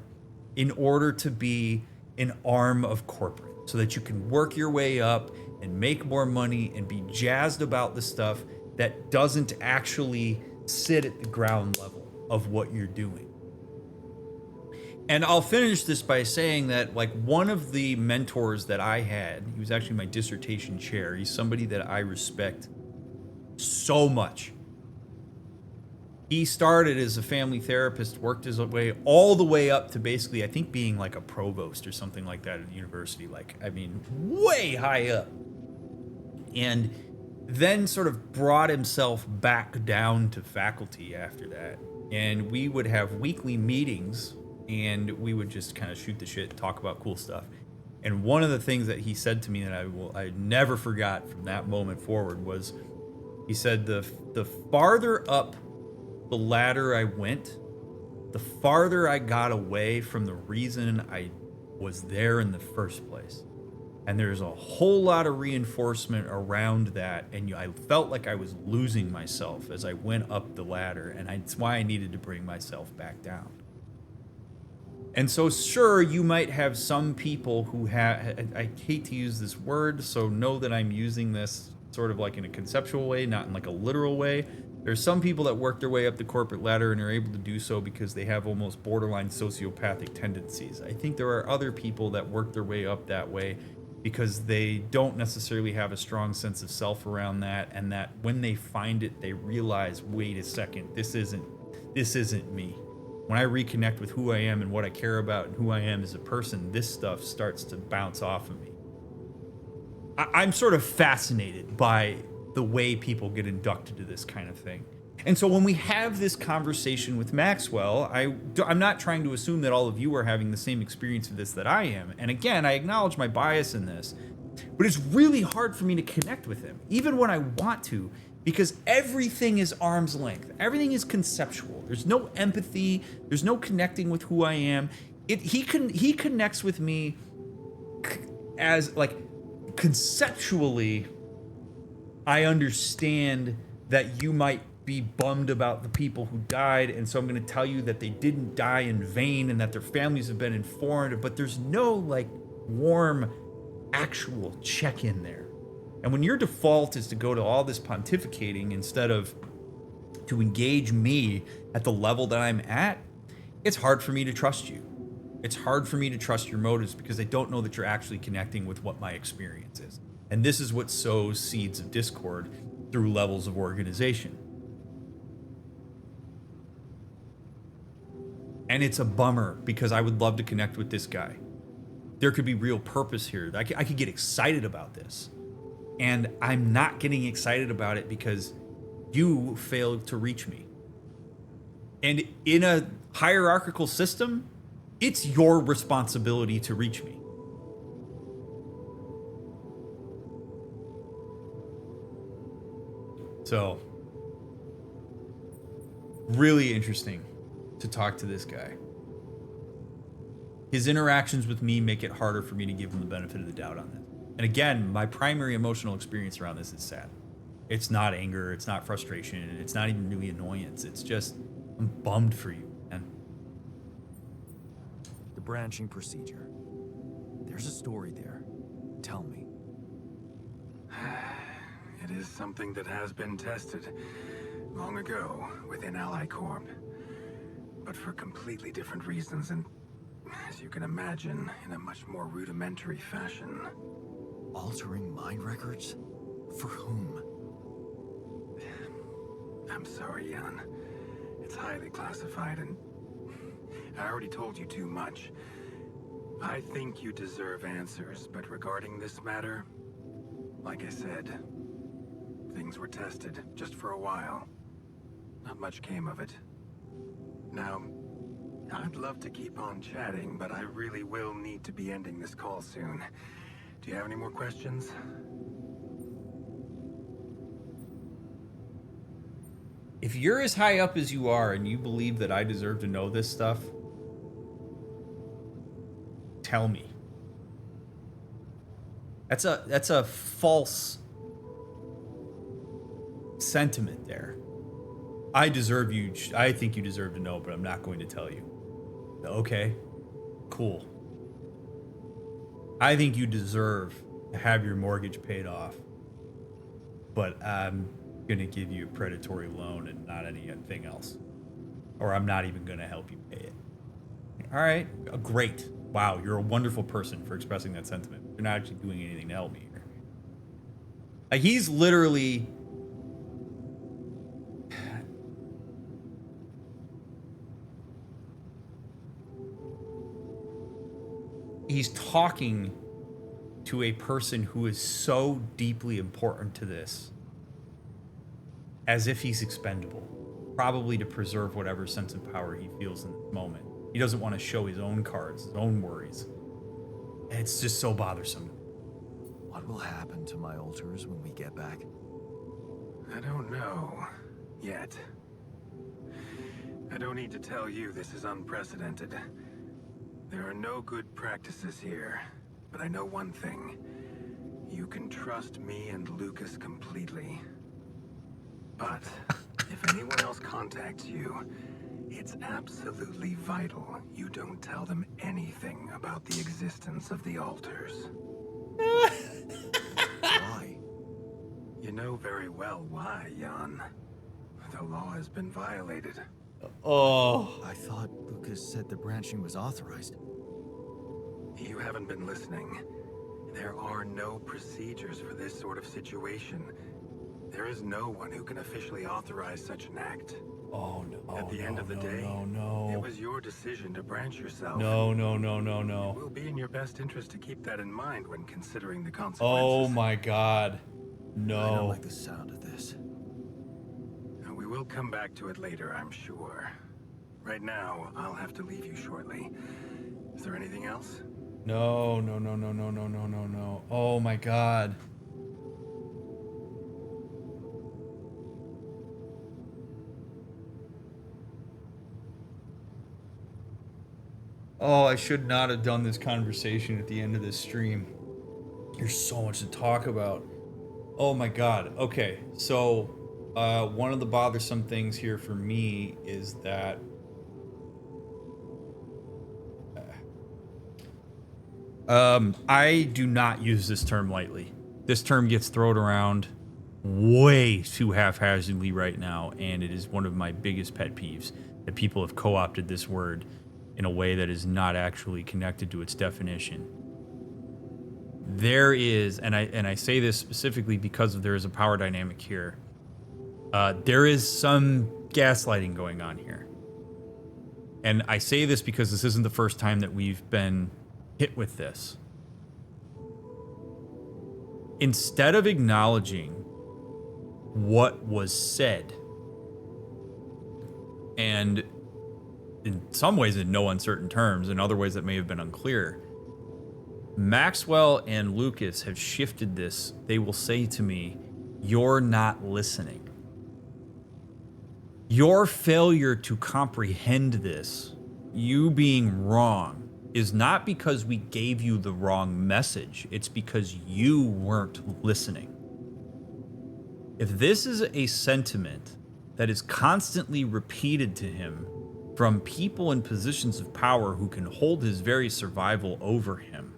in order to be an arm of corporate, so that you can work your way up and make more money and be jazzed about the stuff that doesn't actually sit at the ground level of what you're doing. And I'll finish this by saying that, like, one of the mentors that I had, he was actually my dissertation chair. He's somebody that I respect so much. He started as a family therapist, worked his way all the way up to basically, I think, being like a provost or something like that at the university. Like, I mean, way high up. And then sort of brought himself back down to faculty after that. And we would have weekly meetings, and we would just kind of shoot the shit, talk about cool stuff. And one of the things that he said to me that I never forgot from that moment forward was, he said, the farther up the ladder I went, the farther I got away from the reason I was there in the first place. And there's a whole lot of reinforcement around that, and I felt like I was losing myself as I went up the ladder, and that's why I needed to bring myself back down. And so, sure, you might have some people who have, I hate to use this word, so know that I'm using this sort of like in a conceptual way, not in like a literal way. There's some people that work their way up the corporate ladder and are able to do so because they have almost borderline sociopathic tendencies. I think there are other people that work their way up that way because they don't necessarily have a strong sense of self around that, and that when they find it, they realize, wait a second, this isn't me. When I reconnect with who I am and what I care about and who I am as a person, this stuff starts to bounce off of me. I'm sort of fascinated by the way people get inducted to this kind of thing. And so when we have this conversation with Maxwell, I'm not trying to assume that all of you are having the same experience of this that I am. And again, I acknowledge my bias in this, but it's really hard for me to connect with him, even when I want to, because everything is arm's length. Everything is conceptual. There's no empathy. There's no connecting with who I am. He connects with me as like conceptually. I understand that you might be bummed about the people who died, and so I'm going to tell you that they didn't die in vain and that their families have been informed, but there's no like warm actual check-in there. And when your default is to go to all this pontificating instead of to engage me at the level that I'm at, it's hard for me to trust you. It's hard for me to trust your motives because I don't know that you're actually connecting with what my experience is. And this is what sows seeds of discord through levels of organization. And it's a bummer because I would love to connect with this guy. There could be real purpose here. I could get excited about this. And I'm not getting excited about it because you failed to reach me. And in a hierarchical system, it's your responsibility to reach me. So, really interesting to talk to this guy. His interactions with me make it harder for me to give him the benefit of the doubt on this. And again, my primary emotional experience around this is sad. It's not anger, it's not frustration, it's not even really annoyance. It's just, I'm bummed for you, man. The branching procedure. There's a story there. Tell me. It is something that has been tested long ago within Ally Corp, but for completely different reasons and, as you can imagine, in a much more rudimentary fashion. Altering mind records? For whom? I'm sorry, Jan. It's highly classified and I already told you too much. I think you deserve answers, but regarding this matter, like I said, things were tested just for a while. Not much came of it. Now, I'd love to keep on chatting, but I really will need to be ending this call soon. Do you have any more questions? If you're as high up as you are and you believe that I deserve to know this stuff, tell me. That's a false sentiment there. I think you deserve to know, but I'm not going to tell you. Okay, cool. I think you deserve to have your mortgage paid off, but I'm going to give you a predatory loan and not anything else. Or I'm not even going to help you pay it. All right, great. Wow, you're a wonderful person for expressing that sentiment. You're not actually doing anything to help me here. Like, he's literally... He's talking to a person who is so deeply important to this as if he's expendable, probably to preserve whatever sense of power he feels in this moment. He doesn't want to show his own cards, his own worries. And it's just so bothersome. What will happen to my alters when we get back? I don't know yet. I don't need to tell you this is unprecedented. There are no good practices here, but I know one thing. You can trust me and Lucas completely. But if anyone else contacts you, it's absolutely vital you don't tell them anything about the existence of the alters. Why? You know very well why, Jan. The law has been violated. Oh. I thought Lucas said the branching was authorized. You haven't been listening. There are no procedures for this sort of situation. There is no one who can officially authorize such an act. Oh, no. At the end of the day, no. it was your decision to branch yourself. No. It will be in your best interest to keep that in mind when considering the consequences. Oh my God. I don't No. like the sound of this. And we will come back to it later, I'm sure. Right now, I'll have to leave you shortly. Is there anything else? No. Oh my God. Oh, I should not have done this conversation at the end of this stream. There's so much to talk about. Oh my god. Okay, so one of the bothersome things here for me is that I do not use this term lightly. This term gets thrown around way too haphazardly right now, and it is one of my biggest pet peeves that people have co-opted this word in a way that is not actually connected to its definition. There is, and I say this specifically because there is a power dynamic here. There is some gaslighting going on here. And I say this because this isn't the first time that we've been hit with this. Instead of acknowledging what was said, and in some ways in no uncertain terms, in other ways that may have been unclear, Maxwell and Lucas have shifted this. They will say to me, "You're not listening. Your failure to comprehend this, you being wrong, is not because we gave you the wrong message. It's because you weren't listening." If this is a sentiment that is constantly repeated to him from people in positions of power who can hold his very survival over him,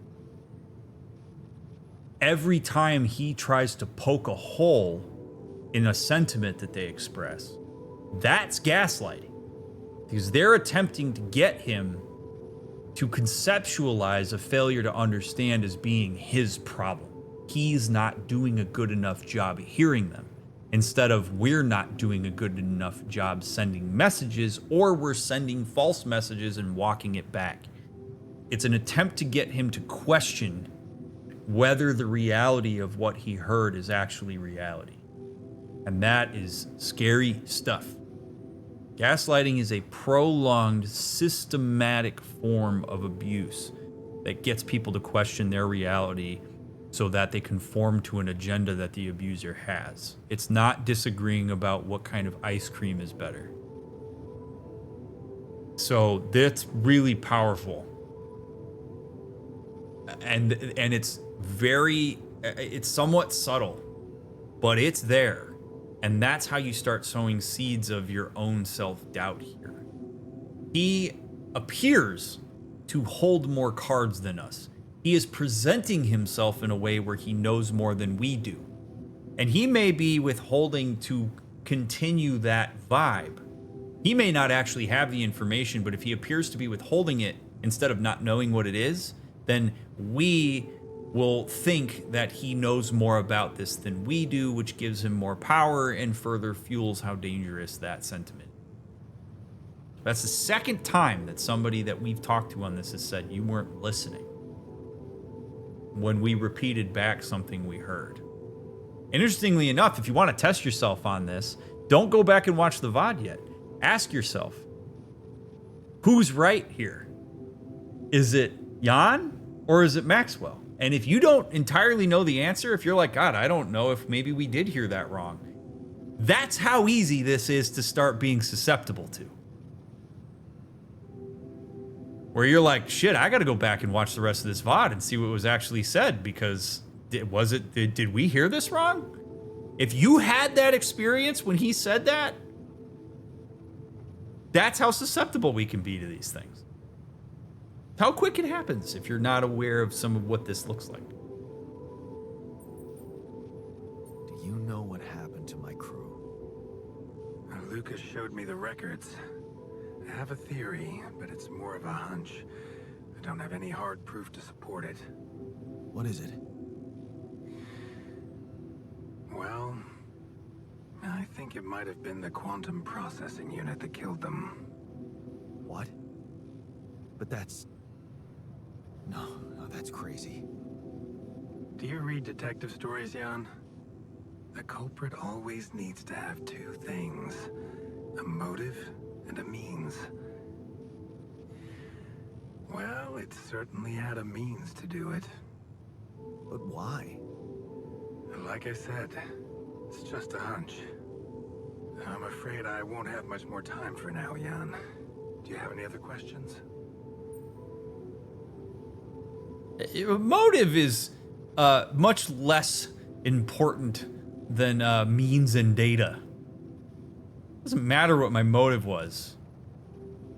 every time he tries to poke a hole in a sentiment that they express, that's gaslighting. Because they're attempting to get him to conceptualize a failure to understand as being his problem. He's not doing a good enough job hearing them, instead of we're not doing a good enough job sending messages, or we're sending false messages and walking it back. It's an attempt to get him to question whether the reality of what he heard is actually reality. And that is scary stuff. Gaslighting is a prolonged, systematic form of abuse that gets people to question their reality so that they conform to an agenda that the abuser has. It's not disagreeing about what kind of ice cream is better. So that's really powerful. And it's somewhat subtle, but it's there. And that's how you start sowing seeds of your own self-doubt here. He appears to hold more cards than us. He is presenting himself in a way where he knows more than we do. And he may be withholding to continue that vibe. He may not actually have the information, but if he appears to be withholding it instead of not knowing what it is, then we will think that he knows more about this than we do, which gives him more power and further fuels how dangerous that sentiment. That's the second time that somebody that we've talked to on this has said you weren't listening when we repeated back something we heard. And interestingly enough, if you want to test yourself on this, don't go back and watch the VOD yet. Ask yourself, who's right here? Is it Jan or is it Maxwell? And if you don't entirely know the answer, if you're like, God, I don't know if maybe we did hear that wrong, that's how easy this is to start being susceptible to. Where you're like, shit, I got to go back and watch the rest of this VOD and see what was actually said, because did we hear this wrong? If you had that experience when he said that, that's how susceptible we can be to these things. How quick it happens if you're not aware of some of what this looks like. Do you know what happened to my crew? Lucas showed me the records. I have a theory, but it's more of a hunch. I don't have any hard proof to support it. What is it? Well, I think it might have been the quantum processing unit that killed them. What? But that's... No, that's crazy. Do you read detective stories, Jan? The culprit always needs to have two things: a motive and a means. Well, it certainly had a means to do it. But why? Like I said, it's just a hunch. I'm afraid I won't have much more time for now, Jan. Do you have any other questions? Motive is much less important than means and data. Doesn't matter what my motive was.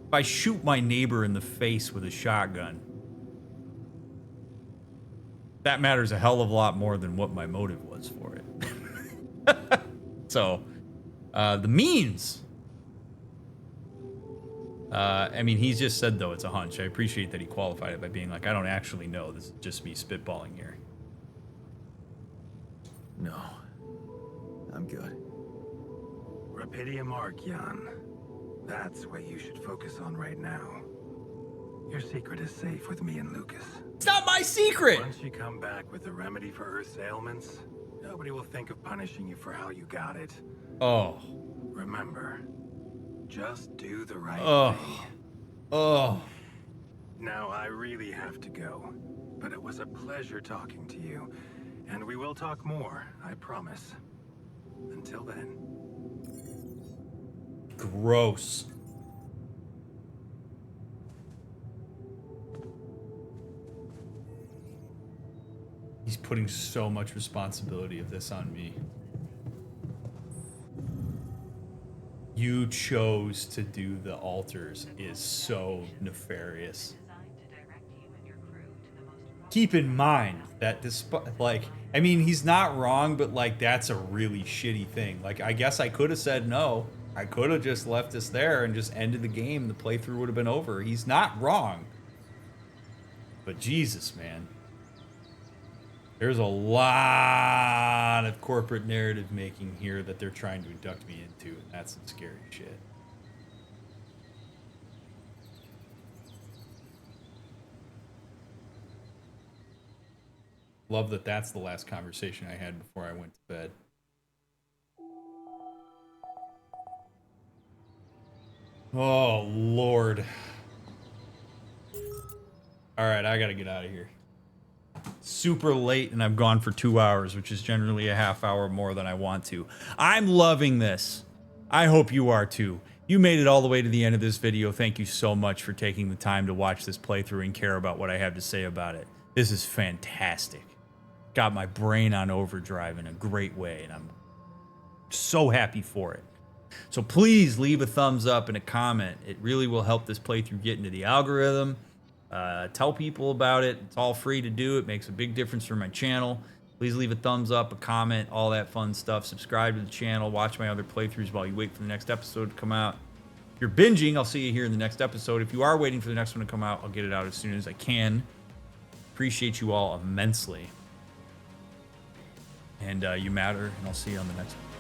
If I shoot my neighbor in the face with a shotgun, that matters a hell of a lot more than what my motive was for it. So, the means. I mean, he's just said, though, it's a hunch. I appreciate that he qualified it by being like, I don't actually know. This is just me spitballing here. No. I'm good. Rapidium arc, Jan. That's what you should focus on right now. Your secret is safe with me and Lucas. It's not my secret! Once you come back with a remedy for Earth's ailments, nobody will think of punishing you for how you got it. Oh. Remember, just do the right thing. Oh. Now, I really have to go, but it was a pleasure talking to you. And we will talk more, I promise. Until then. Gross. He's putting so much responsibility of this on me. You chose to do the altars is so nefarious. Keep in mind that despite, like, I mean, he's not wrong, but like, that's a really shitty thing. Like, I guess I could have said no. I could have just left us there and just ended the game. The playthrough would have been over. He's not wrong. But Jesus, man. There's a lot of corporate narrative making here that they're trying to induct me into, and that's some scary shit. Love that that's the last conversation I had before I went to bed. Oh, Lord. All right, I gotta get out of here. Super late, and I've gone for 2 hours, which is generally a half hour more than I want to. I'm loving this. I hope you are too. You made it all the way to the end of this video. Thank you so much for taking the time to watch this playthrough and care about what I have to say about it. This is fantastic. Got my brain on overdrive in a great way, and I'm so happy for it. So please leave a thumbs up and a comment. It really will help this playthrough get into the algorithm. Tell people about it. It's all free to do. It makes a big difference for my channel. Please leave a thumbs up, a comment, all that fun stuff. Subscribe to the channel. Watch my other playthroughs while you wait for the next episode to come out. If you're binging, I'll see you here in the next episode. If you are waiting for the next one to come out, I'll get it out as soon as I can. Appreciate you all immensely. And you matter, and I'll see you on the next one.